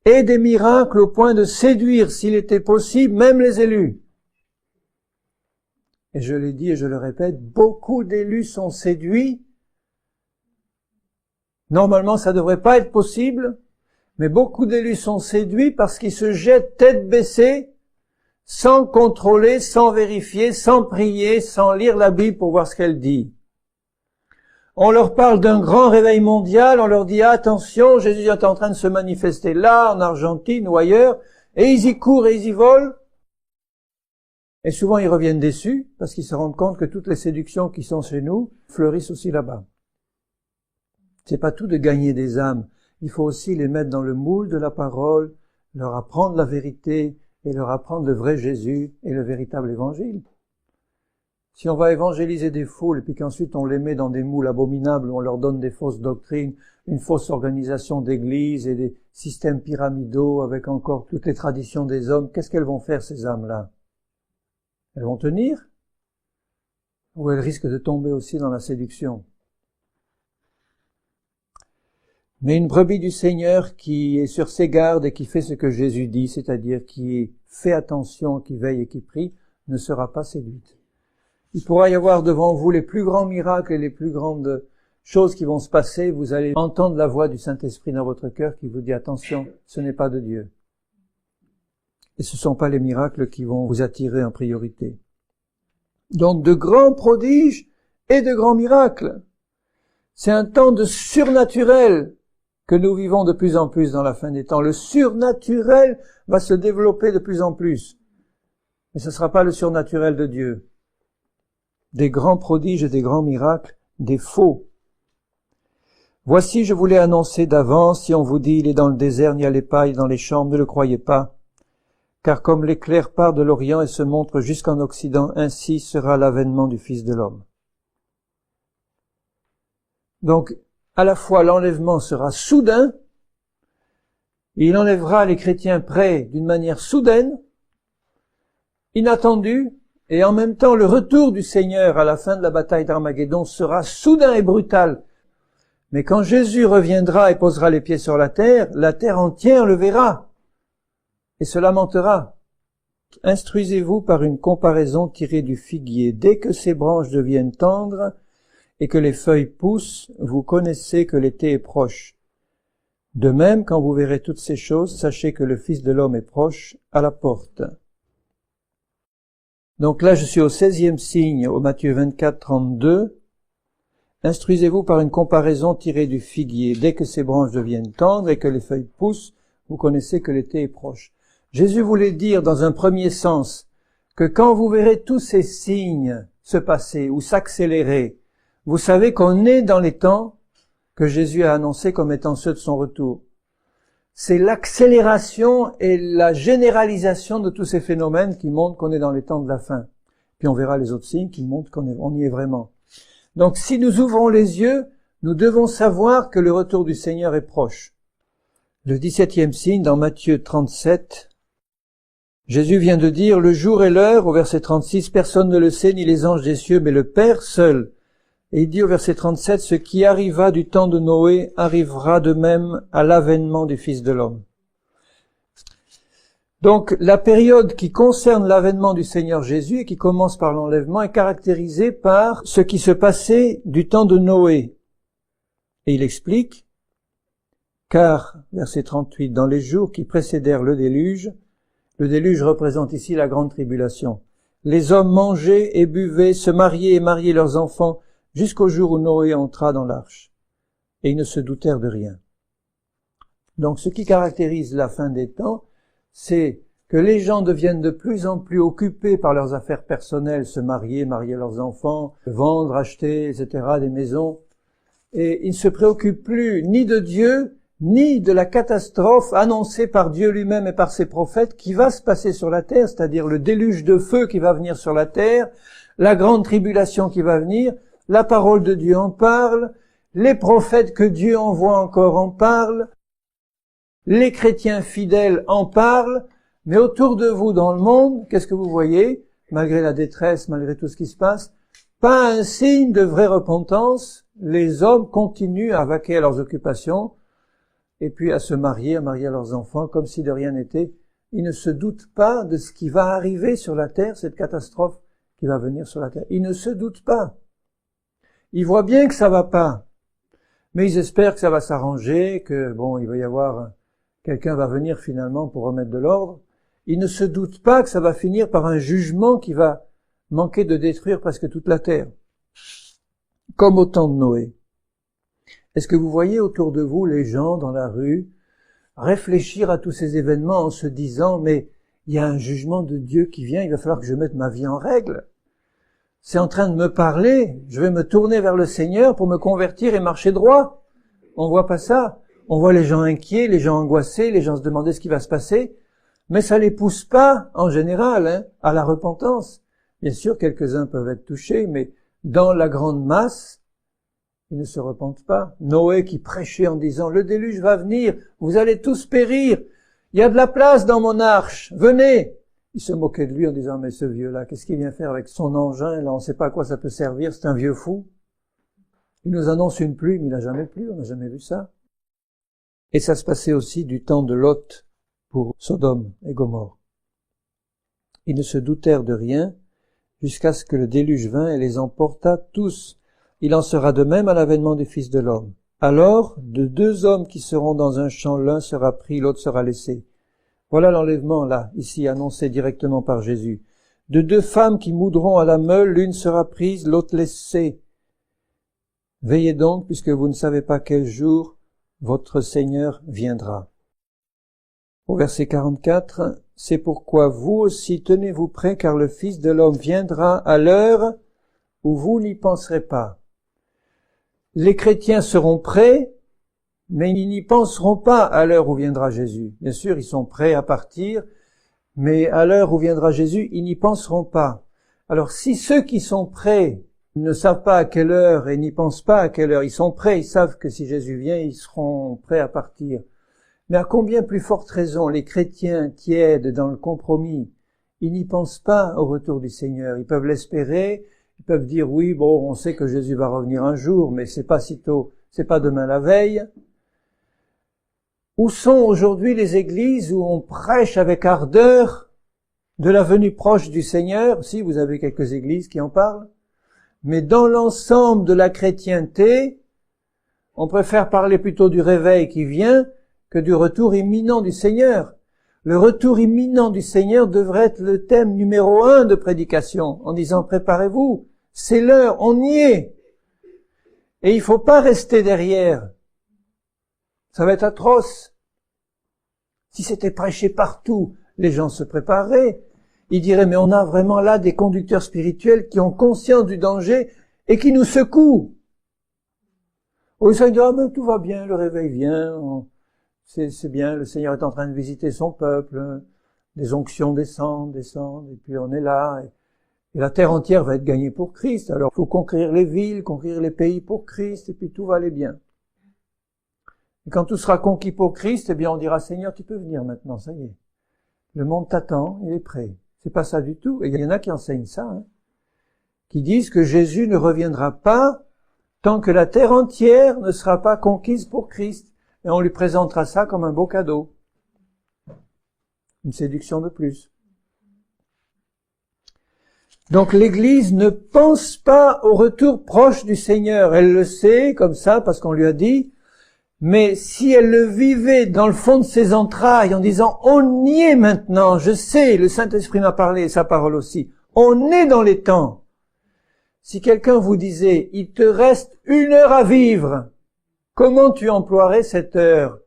et des miracles au point de séduire, s'il était possible, même les élus. Et je l'ai dit et je le répète, beaucoup d'élus sont séduits. Normalement, ça devrait pas être possible, mais beaucoup d'élus sont séduits parce qu'ils se jettent tête baissée, sans contrôler, sans vérifier, sans prier, sans lire la Bible pour voir ce qu'elle dit. On leur parle d'un grand réveil mondial, on leur dit attention, Jésus est en train de se manifester là, en Argentine ou ailleurs, et ils y courent et ils y volent. Et souvent ils reviennent déçus parce qu'ils se rendent compte que toutes les séductions qui sont chez nous fleurissent aussi là-bas. C'est pas tout de gagner des âmes. Il faut aussi les mettre dans le moule de la parole, leur apprendre la vérité et leur apprendre le vrai Jésus et le véritable évangile. Si on va évangéliser des foules et puis qu'ensuite on les met dans des moules abominables où on leur donne des fausses doctrines, une fausse organisation d'église et des systèmes pyramidaux avec encore toutes les traditions des hommes, qu'est-ce qu'elles vont faire ces âmes-là? Elles vont tenir? Ou elles risquent de tomber aussi dans la séduction? Mais une brebis du Seigneur qui est sur ses gardes et qui fait ce que Jésus dit, c'est-à-dire qui fait attention, qui veille et qui prie, ne sera pas séduite. Il pourra y avoir devant vous les plus grands miracles et les plus grandes choses qui vont se passer. Vous allez entendre la voix du Saint-Esprit dans votre cœur qui vous dit « Attention, ce n'est pas de Dieu ». Et ce ne sont pas les miracles qui vont vous attirer en priorité. Donc de grands prodiges et de grands miracles. C'est un temps de surnaturel que nous vivons de plus en plus dans la fin des temps. Le surnaturel va se développer de plus en plus. Mais ce ne sera pas le surnaturel de Dieu. Des grands prodiges et des grands miracles, des faux. Voici, je vous l'ai annoncé d'avance, si on vous dit, il est dans le désert, n'y allez pas, il est dans les champs, ne le croyez pas. Car comme l'éclair part de l'Orient et se montre jusqu'en Occident, ainsi sera l'avènement du Fils de l'homme. Donc, à la fois l'enlèvement sera soudain, il enlèvera les chrétiens près d'une manière soudaine, inattendue, et en même temps, le retour du Seigneur à la fin de la bataille d'Armageddon sera soudain et brutal. Mais quand Jésus reviendra et posera les pieds sur la terre entière le verra et se lamentera. Instruisez-vous par une comparaison tirée du figuier. Dès que ses branches deviennent tendres et que les feuilles poussent, vous connaissez que l'été est proche. De même, quand vous verrez toutes ces choses, sachez que le Fils de l'homme est proche, à la porte. Donc là, je suis au 16e signe, au Matthieu 24, 32. Instruisez-vous par une comparaison tirée du figuier. Dès que ses branches deviennent tendres et que les feuilles poussent, vous connaissez que l'été est proche. Jésus voulait dire, dans un premier sens, que quand vous verrez tous ces signes se passer ou s'accélérer, vous savez qu'on est dans les temps que Jésus a annoncés comme étant ceux de son retour. C'est l'accélération et la généralisation de tous ces phénomènes qui montrent qu'on est dans les temps de la fin. Puis on verra les autres signes qui montrent qu'on y est vraiment. Donc si nous ouvrons les yeux, nous devons savoir que le retour du Seigneur est proche. Le 17e signe dans Matthieu 37, Jésus vient de dire « Le jour et l'heure » au verset 36, « Personne ne le sait, ni les anges des cieux, mais le Père seul. » Et il dit au verset 37, « Ce qui arriva du temps de Noé arrivera de même à l'avènement du Fils de l'homme. » Donc, la période qui concerne l'avènement du Seigneur Jésus et qui commence par l'enlèvement est caractérisée par ce qui se passait du temps de Noé. Et il explique, « Car, verset 38, dans les jours qui précédèrent le déluge représente ici la grande tribulation. Les hommes mangeaient et buvaient, se mariaient et mariaient leurs enfants, jusqu'au jour où Noé entra dans l'arche. Et ils ne se doutèrent de rien. » Donc ce qui caractérise la fin des temps, c'est que les gens deviennent de plus en plus occupés par leurs affaires personnelles, se marier, marier leurs enfants, vendre, acheter, etc., des maisons. Et ils ne se préoccupent plus ni de Dieu, ni de la catastrophe annoncée par Dieu lui-même et par ses prophètes qui va se passer sur la terre, c'est-à-dire le déluge de feu qui va venir sur la terre, la grande tribulation qui va venir. La parole de Dieu en parle, les prophètes que Dieu envoie encore en parlent, les chrétiens fidèles en parlent, mais autour de vous dans le monde, qu'est-ce que vous voyez? Malgré la détresse, malgré tout ce qui se passe, pas un signe de vraie repentance. Les hommes continuent à vaquer à leurs occupations et puis à se marier, à marier leurs enfants comme si de rien n'était. Ils ne se doutent pas de ce qui va arriver sur la terre, cette catastrophe qui va venir sur la terre. Ils ne se doutent pas. Ils voient bien que ça va pas, mais ils espèrent que ça va s'arranger, que bon, il va y avoir, quelqu'un va venir finalement pour remettre de l'ordre. Ils ne se doutent pas que ça va finir par un jugement qui va manquer de détruire presque toute la terre. Comme au temps de Noé. Est-ce que vous voyez autour de vous les gens dans la rue réfléchir à tous ces événements en se disant, mais il y a un jugement de Dieu qui vient, il va falloir que je mette ma vie en règle. C'est en train de me parler, je vais me tourner vers le Seigneur pour me convertir et marcher droit. On voit pas ça. On voit les gens inquiets, les gens angoissés, les gens se demander ce qui va se passer. Mais ça les pousse pas, en général, à la repentance. Bien sûr, quelques-uns peuvent être touchés, mais dans la grande masse, ils ne se repentent pas. Noé qui prêchait en disant, le déluge va venir, vous allez tous périr, il y a de la place dans mon arche, venez. Il se moquait de lui en disant, mais ce vieux-là, qu'est-ce qu'il vient faire avec son engin, là, on ne sait pas à quoi ça peut servir, c'est un vieux fou. Il nous annonce une pluie, mais il n'a jamais plu, on n'a jamais vu ça. Et ça se passait aussi du temps de Lot pour Sodome et Gomorrhe. Ils ne se doutèrent de rien jusqu'à ce que le déluge vint et les emporta tous. Il en sera de même à l'avènement du Fils de l'homme. Alors, de 2 hommes qui seront dans un champ, l'un sera pris, l'autre sera laissé. Voilà l'enlèvement, là, ici, annoncé directement par Jésus. De 2 femmes qui moudront à la meule, l'une sera prise, l'autre laissée. Veillez donc, puisque vous ne savez pas quel jour votre Seigneur viendra. Au verset 44, c'est pourquoi vous aussi tenez-vous prêts, car le Fils de l'homme viendra à l'heure où vous n'y penserez pas. Les chrétiens seront prêts, mais ils n'y penseront pas à l'heure où viendra Jésus. Bien sûr, ils sont prêts à partir, mais à l'heure où viendra Jésus, ils n'y penseront pas. Alors, si ceux qui sont prêts ne savent pas à quelle heure et n'y pensent pas à quelle heure, ils sont prêts, ils savent que si Jésus vient, ils seront prêts à partir. Mais à combien plus forte raison les chrétiens tièdes dans le compromis, ils n'y pensent pas au retour du Seigneur. Ils peuvent l'espérer, ils peuvent dire oui, bon, on sait que Jésus va revenir un jour, mais c'est pas sitôt, c'est pas demain la veille. Où sont aujourd'hui les églises où on prêche avec ardeur de la venue proche du Seigneur? Si, vous avez quelques églises qui en parlent. Mais dans l'ensemble de la chrétienté, on préfère parler plutôt du réveil qui vient que du retour imminent du Seigneur. Le retour imminent du Seigneur devrait être le thème numéro 1 de prédication, en disant préparez-vous, c'est l'heure, on y est. Et il faut pas rester derrière. Ça va être atroce. Si c'était prêché partout, les gens se prépareraient. Ils diraient, mais on a vraiment là des conducteurs spirituels qui ont conscience du danger et qui nous secouent. Au lieu de dire, ah, mais tout va bien, le réveil vient, c'est bien, le Seigneur est en train de visiter son peuple, des onctions descendent, et puis on est là, et la terre entière va être gagnée pour Christ. Alors il faut conquérir les villes, conquérir les pays pour Christ, et puis tout va aller bien. Et quand tout sera conquis pour Christ, eh bien on dira, Seigneur, tu peux venir maintenant, ça y est. Le monde t'attend, il est prêt. C'est pas ça du tout. Et il y en a qui enseignent ça, qui disent que Jésus ne reviendra pas tant que la terre entière ne sera pas conquise pour Christ. Et on lui présentera ça comme un beau cadeau. Une séduction de plus. Donc l'Église ne pense pas au retour proche du Seigneur. Elle le sait comme ça parce qu'on lui a dit. Mais si elle le vivait dans le fond de ses entrailles en disant « On y est maintenant, je sais, le Saint-Esprit m'a parlé, et sa parole aussi. On est dans les temps. » Si quelqu'un vous disait « Il te reste 1 heure à vivre », comment tu emploierais cette heure?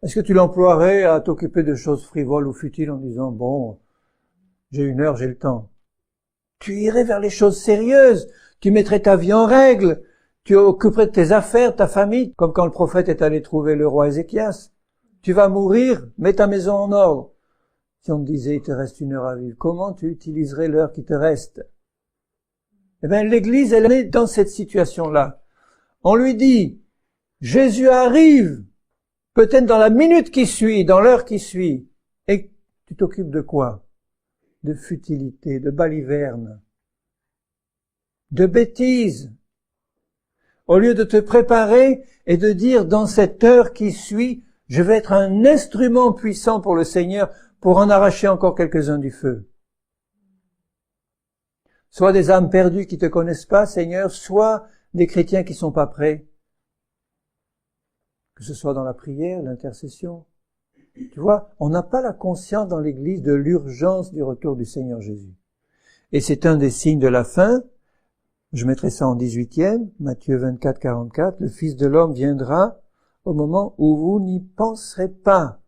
Est-ce que tu l'emploierais à t'occuper de choses frivoles ou futiles en disant « Bon, j'ai 1 heure, j'ai le temps ». Tu irais vers les choses sérieuses, tu mettrais ta vie en règle, tu occuperais de tes affaires, ta famille, comme quand le prophète est allé trouver le roi Ézéchias. Tu vas mourir, mets ta maison en ordre. Si on te disait, il te reste 1 heure à vivre, comment tu utiliserais l'heure qui te reste? Eh bien, l'Église, elle est dans cette situation-là. On lui dit, Jésus arrive, peut-être dans la minute qui suit, dans l'heure qui suit. Et tu t'occupes de quoi? De futilité, de balivernes, de bêtises. Au lieu de te préparer et de dire dans cette heure qui suit, je vais être un instrument puissant pour le Seigneur pour en arracher encore quelques-uns du feu. Soit des âmes perdues qui te connaissent pas, Seigneur, soit des chrétiens qui sont pas prêts. Que ce soit dans la prière, l'intercession. Tu vois, on n'a pas la conscience dans l'Église de l'urgence du retour du Seigneur Jésus. Et c'est un des signes de la fin. Je mettrai ça en 18e, Matthieu 24, 44. Le Fils de l'homme viendra au moment où vous n'y penserez pas.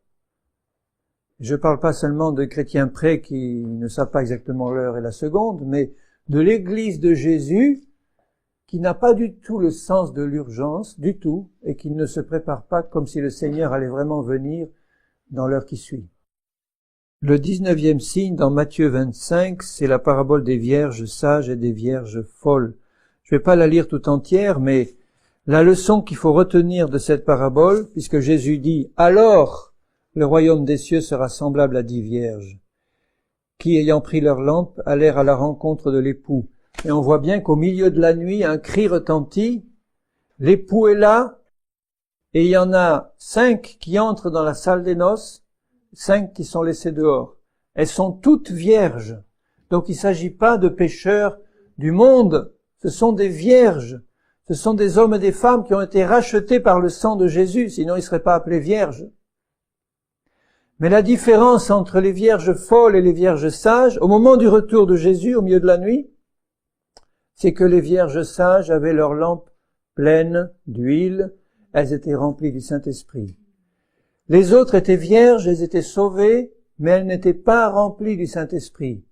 Je parle pas seulement de chrétiens prêts qui ne savent pas exactement l'heure et la seconde, mais de l'Église de Jésus qui n'a pas du tout le sens de l'urgence, du tout, et qui ne se prépare pas comme si le Seigneur allait vraiment venir dans l'heure qui suit. Le 19e signe dans Matthieu 25, c'est la parabole des vierges sages et des vierges folles. Je ne vais pas la lire tout entière, mais la leçon qu'il faut retenir de cette parabole, puisque Jésus dit « Alors, le royaume des cieux sera semblable à 10 vierges, qui, ayant pris leur lampe, allèrent à la rencontre de l'époux. » Et on voit bien qu'au milieu de la nuit, un cri retentit, l'époux est là, et il y en a 5 qui entrent dans la salle des noces, 5 qui sont laissés dehors. Elles sont toutes vierges. Donc il ne s'agit pas de pécheurs du monde, ce sont des vierges. Ce sont des hommes et des femmes qui ont été rachetés par le sang de Jésus, sinon ils ne seraient pas appelés vierges. Mais la différence entre les vierges folles et les vierges sages, au moment du retour de Jésus, au milieu de la nuit, c'est que les vierges sages avaient leurs lampes pleines d'huile, elles étaient remplies du Saint-Esprit. Les autres étaient vierges, elles étaient sauvées, mais elles n'étaient pas remplies du Saint-Esprit.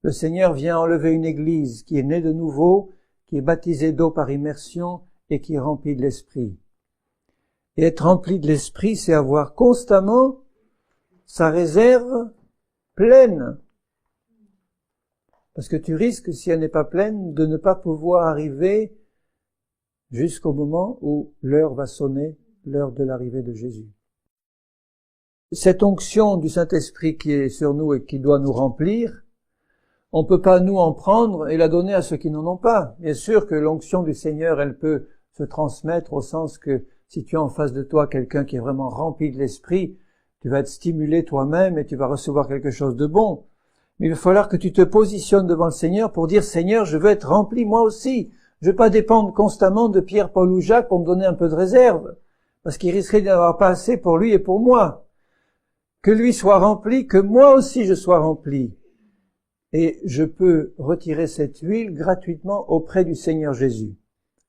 Le Seigneur vient enlever une église qui est née de nouveau, qui est baptisée d'eau par immersion et qui est remplie de l'Esprit. Et être rempli de l'Esprit, c'est avoir constamment sa réserve pleine. Parce que tu risques, si elle n'est pas pleine, de ne pas pouvoir arriver jusqu'au moment où l'heure va sonner, l'heure de l'arrivée de Jésus. Cette onction du Saint-Esprit qui est sur nous et qui doit nous remplir, on ne peut pas nous en prendre et la donner à ceux qui n'en ont pas. Bien sûr que l'onction du Seigneur, elle peut se transmettre au sens que si tu as en face de toi quelqu'un qui est vraiment rempli de l'Esprit, tu vas être stimulé toi-même et tu vas recevoir quelque chose de bon. Mais il va falloir que tu te positionnes devant le Seigneur pour dire « Seigneur, je veux être rempli moi aussi. Je ne veux pas dépendre constamment de Pierre, Paul ou Jacques pour me donner un peu de réserve, parce qu'il risquerait d'y avoir pas assez pour lui et pour moi. Que lui soit rempli, que moi aussi je sois rempli. Et je peux retirer cette huile gratuitement auprès du Seigneur Jésus.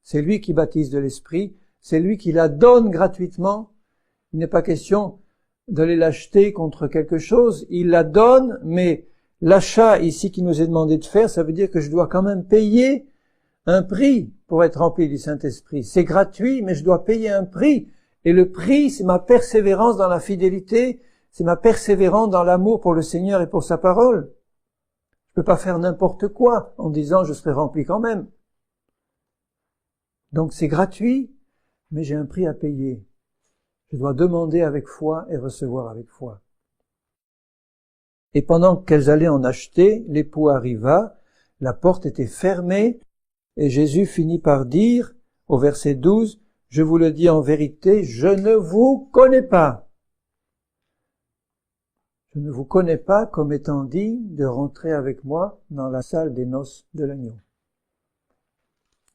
C'est lui qui baptise de l'Esprit, c'est lui qui la donne gratuitement. Il n'est pas question d'aller l'acheter contre quelque chose, il la donne, mais l'achat ici qui nous est demandé de faire, ça veut dire que je dois quand même payer un prix pour être rempli du Saint-Esprit. C'est gratuit, mais je dois payer un prix. Et le prix, c'est ma persévérance dans la fidélité, c'est ma persévérance dans l'amour pour le Seigneur et pour sa parole. Je peux pas faire n'importe quoi en disant je serai rempli quand même. Donc c'est gratuit, mais j'ai un prix à payer. Je dois demander avec foi et recevoir avec foi. Et pendant qu'elles allaient en acheter, l'époux arriva, la porte était fermée, et Jésus finit par dire, au verset 12, « Je vous le dis en vérité, je ne vous connais pas. » Je ne vous connais pas comme étant digne de rentrer avec moi dans la salle des noces de l'agneau.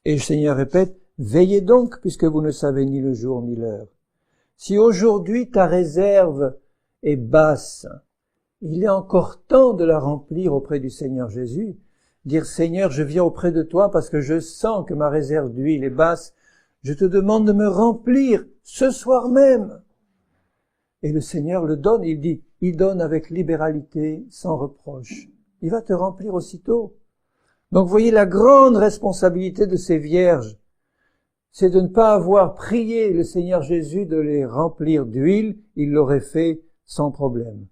Et le Seigneur répète, « Veillez donc, puisque vous ne savez ni le jour ni l'heure. » Si aujourd'hui ta réserve est basse, il est encore temps de la remplir auprès du Seigneur Jésus. Dire, « Seigneur, je viens auprès de toi parce que je sens que ma réserve d'huile est basse. Je te demande de me remplir ce soir même. » Et le Seigneur le donne, il donne avec libéralité, sans reproche. Il va te remplir aussitôt. Donc voyez la grande responsabilité de ces vierges, c'est de ne pas avoir prié le Seigneur Jésus de les remplir d'huile, il l'aurait fait sans problème.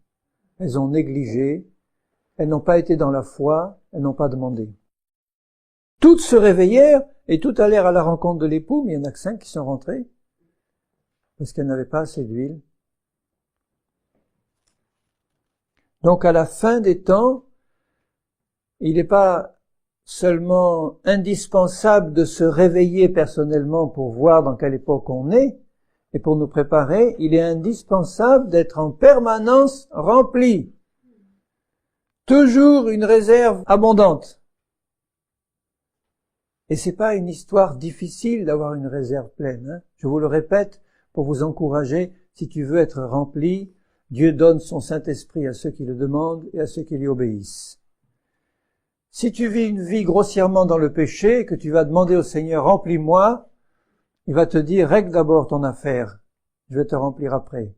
Elles ont négligé, elles n'ont pas été dans la foi, elles n'ont pas demandé. Toutes se réveillèrent et toutes allèrent à la rencontre de l'époux, mais il y en a que 5 qui sont rentrés, parce qu'elles n'avaient pas assez d'huile. Donc à la fin des temps, il n'est pas seulement indispensable de se réveiller personnellement pour voir dans quelle époque on est et pour nous préparer, il est indispensable d'être en permanence rempli. Toujours une réserve abondante. Et c'est pas une histoire difficile d'avoir une réserve pleine, hein. Je vous le répète pour vous encourager, si tu veux être rempli, Dieu donne son Saint-Esprit à ceux qui le demandent et à ceux qui lui obéissent. Si tu vis une vie grossièrement dans le péché, que tu vas demander au Seigneur, remplis-moi, il va te dire, règle d'abord ton affaire, je vais te remplir après.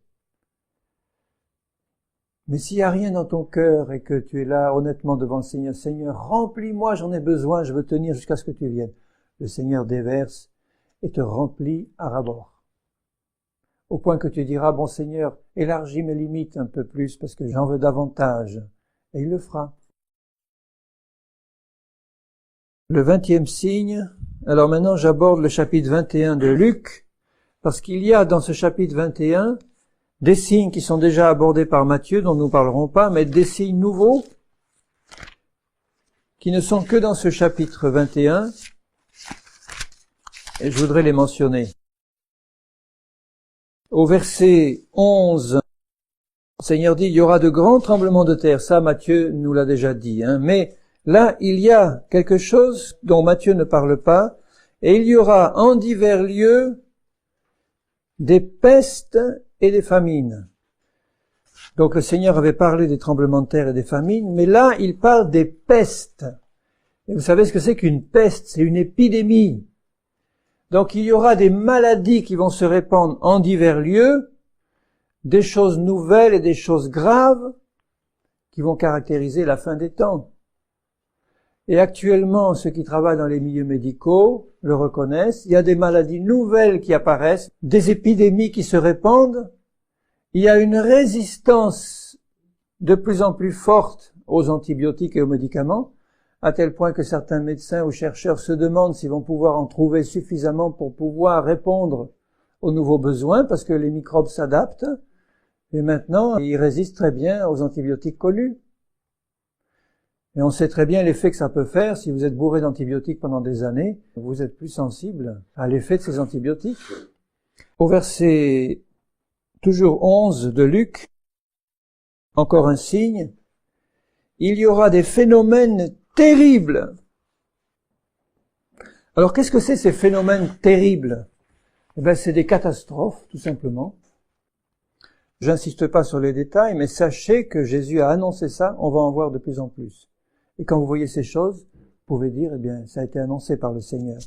Mais s'il n'y a rien dans ton cœur et que tu es là honnêtement devant le Seigneur, Seigneur, remplis-moi, j'en ai besoin, je veux tenir jusqu'à ce que tu viennes. le Seigneur déverse et te remplit à ras-bord. Au point que tu diras, bon Seigneur, élargis mes limites un peu plus parce que j'en veux davantage. Et il le fera. Le 20e signe. Alors maintenant, j'aborde le chapitre 21 de Luc, parce qu'il y a dans ce chapitre 21 des signes qui sont déjà abordés par Matthieu, dont nous ne parlerons pas, mais des signes nouveaux qui ne sont que dans ce chapitre 21, et je voudrais les mentionner. Au verset 11, le Seigneur dit, il y aura de grands tremblements de terre. Ça, Matthieu nous l'a déjà dit, mais là, il y a quelque chose dont Matthieu ne parle pas, et il y aura en divers lieux des pestes et des famines. Donc le Seigneur avait parlé des tremblements de terre et des famines, mais là, il parle des pestes. Et vous savez ce que c'est qu'une peste? C'est une épidémie. Donc il y aura des maladies qui vont se répandre en divers lieux, des choses nouvelles et des choses graves qui vont caractériser la fin des temps. Et actuellement, ceux qui travaillent dans les milieux médicaux le reconnaissent. Il y a des maladies nouvelles qui apparaissent, des épidémies qui se répandent. Il y a une résistance de plus en plus forte aux antibiotiques et aux médicaments, à tel point que certains médecins ou chercheurs se demandent s'ils vont pouvoir en trouver suffisamment pour pouvoir répondre aux nouveaux besoins, parce que les microbes s'adaptent. Et maintenant, ils résistent très bien aux antibiotiques connus. Et on sait très bien l'effet que ça peut faire. Si vous êtes bourré d'antibiotiques pendant des années, vous êtes plus sensible à l'effet de ces antibiotiques. Au verset toujours 11 de Luc, encore un signe, il y aura des phénomènes terribles. Alors qu'est-ce que c'est ces phénomènes terribles? Eh bien, c'est des catastrophes, tout simplement. J'insiste pas sur les détails, mais sachez que Jésus a annoncé ça, on va en voir de plus en plus. Et quand vous voyez ces choses, vous pouvez dire, eh bien, ça a été annoncé par le Seigneur.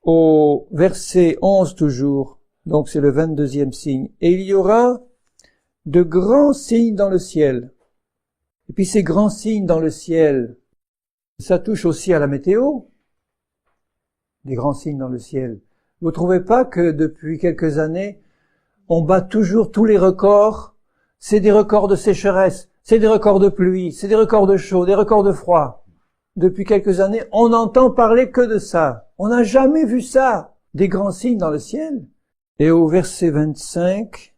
Au verset 11 toujours, donc c'est le 22e signe, et il y aura de grands signes dans le ciel. Et puis ces grands signes dans le ciel, ça touche aussi à la météo. Des grands signes dans le ciel. Vous trouvez pas que depuis quelques années, on bat toujours tous les records? C'est des records de sécheresse, c'est des records de pluie, c'est des records de chaud, des records de froid. Depuis quelques années, on n'entend parler que de ça. On n'a jamais vu ça. Des grands signes dans le ciel. Et au verset 25,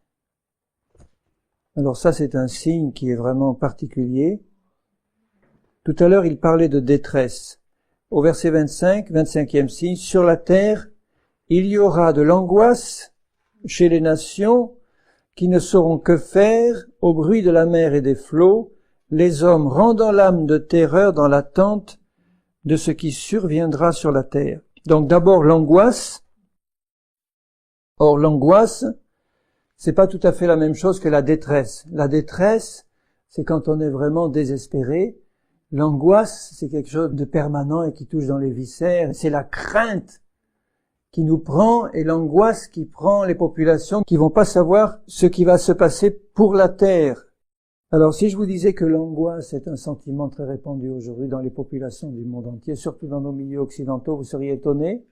alors ça c'est un signe qui est vraiment particulier. Tout à l'heure il parlait de détresse. Au verset 25, 25e signe, sur la terre, il y aura de l'angoisse chez les nations qui ne sauront que faire au bruit de la mer et des flots, les hommes rendant l'âme de terreur dans l'attente de ce qui surviendra sur la terre. Donc d'abord l'angoisse. Or l'angoisse, c'est pas tout à fait la même chose que la détresse. La détresse, c'est quand on est vraiment désespéré. L'angoisse, c'est quelque chose de permanent et qui touche dans les viscères. C'est la crainte qui nous prend et l'angoisse qui prend les populations qui vont pas savoir ce qui va se passer pour la terre. Alors si je vous disais que l'angoisse est un sentiment très répandu aujourd'hui dans les populations du monde entier, surtout dans nos milieux occidentaux, vous seriez étonnés.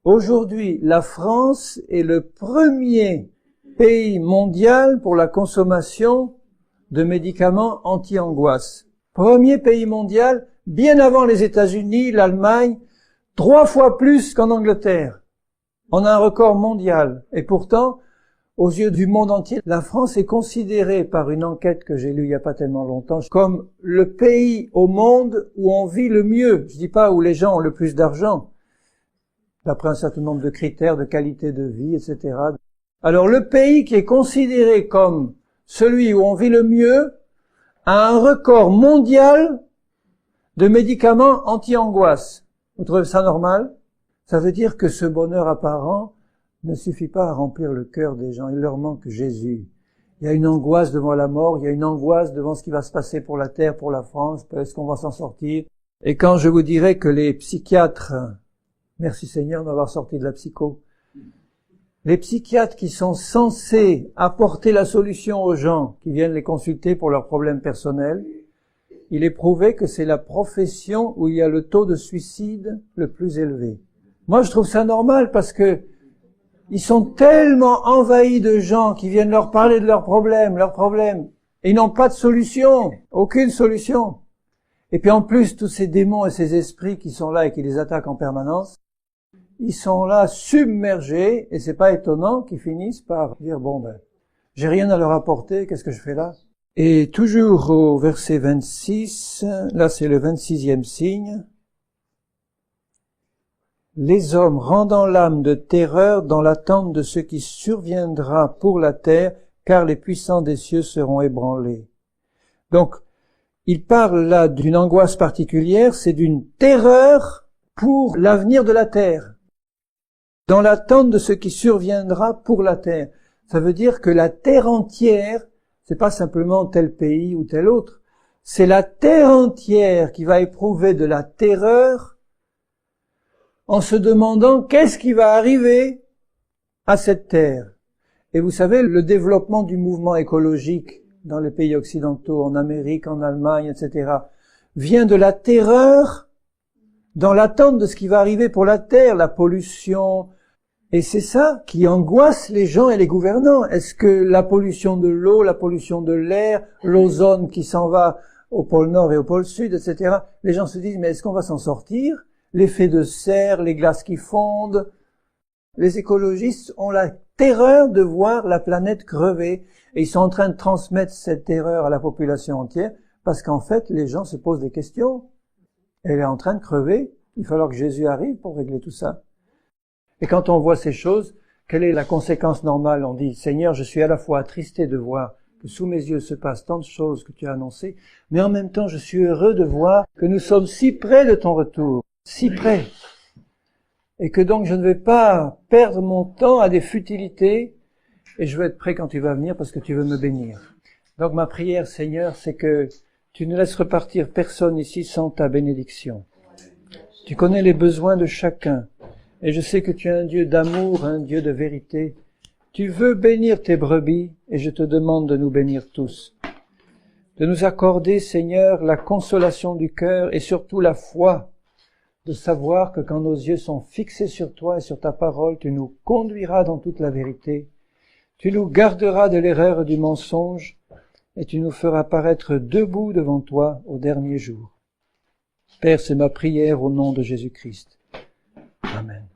Aujourd'hui, la France est le premier pays mondial pour la consommation de médicaments anti-angoisse. Premier pays mondial, bien avant les États-Unis, l'Allemagne, 3 fois plus qu'en Angleterre. On a un record mondial. Et pourtant, aux yeux du monde entier, la France est considérée par une enquête que j'ai lue il n'y a pas tellement longtemps comme le pays au monde où on vit le mieux. Je dis pas où les gens ont le plus d'argent, d'après un certain nombre de critères de qualité de vie, etc. Alors le pays qui est considéré comme celui où on vit le mieux a un record mondial de médicaments anti-angoisse. Vous trouvez ça normal? Ça veut dire que ce bonheur apparent ne suffit pas à remplir le cœur des gens. Il leur manque Jésus. Il y a une angoisse devant la mort, il y a une angoisse devant ce qui va se passer pour la terre, pour la France, est-ce qu'on va s'en sortir? Et quand je vous dirais que les psychiatres, merci Seigneur d'avoir sorti de la psycho, les psychiatres qui sont censés apporter la solution aux gens qui viennent les consulter pour leurs problèmes personnels, il est prouvé que c'est la profession où il y a le taux de suicide le plus élevé. Moi, je trouve ça normal parce que ils sont tellement envahis de gens qui viennent leur parler de leurs problèmes, et ils n'ont pas de solution, aucune solution. Et puis en plus, tous ces démons et ces esprits qui sont là et qui les attaquent en permanence, ils sont là submergés, et c'est pas étonnant qu'ils finissent par dire, j'ai rien à leur apporter, qu'est-ce que je fais là? Et toujours au verset 26, là c'est le 26e signe, les hommes rendant l'âme de terreur dans l'attente de ce qui surviendra pour la terre, car les puissants des cieux seront ébranlés. Donc, il parle là d'une angoisse particulière, c'est d'une terreur pour l'avenir de la terre, dans l'attente de ce qui surviendra pour la terre. Ça veut dire que la terre entière, c'est pas simplement tel pays ou tel autre, c'est la terre entière qui va éprouver de la terreur en se demandant qu'est-ce qui va arriver à cette terre. Et vous savez, le développement du mouvement écologique dans les pays occidentaux, en Amérique, en Allemagne, etc., vient de la terreur dans l'attente de ce qui va arriver pour la terre, la pollution. Et c'est ça qui angoisse les gens et les gouvernants. Est-ce que la pollution de l'eau, la pollution de l'air, l'ozone qui s'en va au pôle Nord et au pôle Sud, etc., les gens se disent, mais est-ce qu'on va s'en sortir? L'effet de serre, les glaces qui fondent. Les écologistes ont la terreur de voir la planète crever. Et ils sont en train de transmettre cette terreur à la population entière parce qu'en fait, les gens se posent des questions. Elle est en train de crever. Il va falloir que Jésus arrive pour régler tout ça. Et quand on voit ces choses, quelle est la conséquence normale? On dit, Seigneur, je suis à la fois attristé de voir que sous mes yeux se passent tant de choses que tu as annoncées, mais en même temps, je suis heureux de voir que nous sommes si près de ton retour. Si près, et que donc je ne vais pas perdre mon temps à des futilités, et je veux être prêt quand tu vas venir parce que tu veux me bénir. Donc ma prière, Seigneur, c'est que tu ne laisses repartir personne ici sans ta bénédiction. Tu connais les besoins de chacun, et je sais que tu es un Dieu d'amour, un Dieu de vérité. Tu veux bénir tes brebis, et je te demande de nous bénir tous. De nous accorder, Seigneur, la consolation du cœur et surtout la foi, de savoir que quand nos yeux sont fixés sur toi et sur ta parole, tu nous conduiras dans toute la vérité, tu nous garderas de l'erreur et du mensonge, et tu nous feras paraître debout devant toi au dernier jour. Père, c'est ma prière au nom de Jésus-Christ. Amen.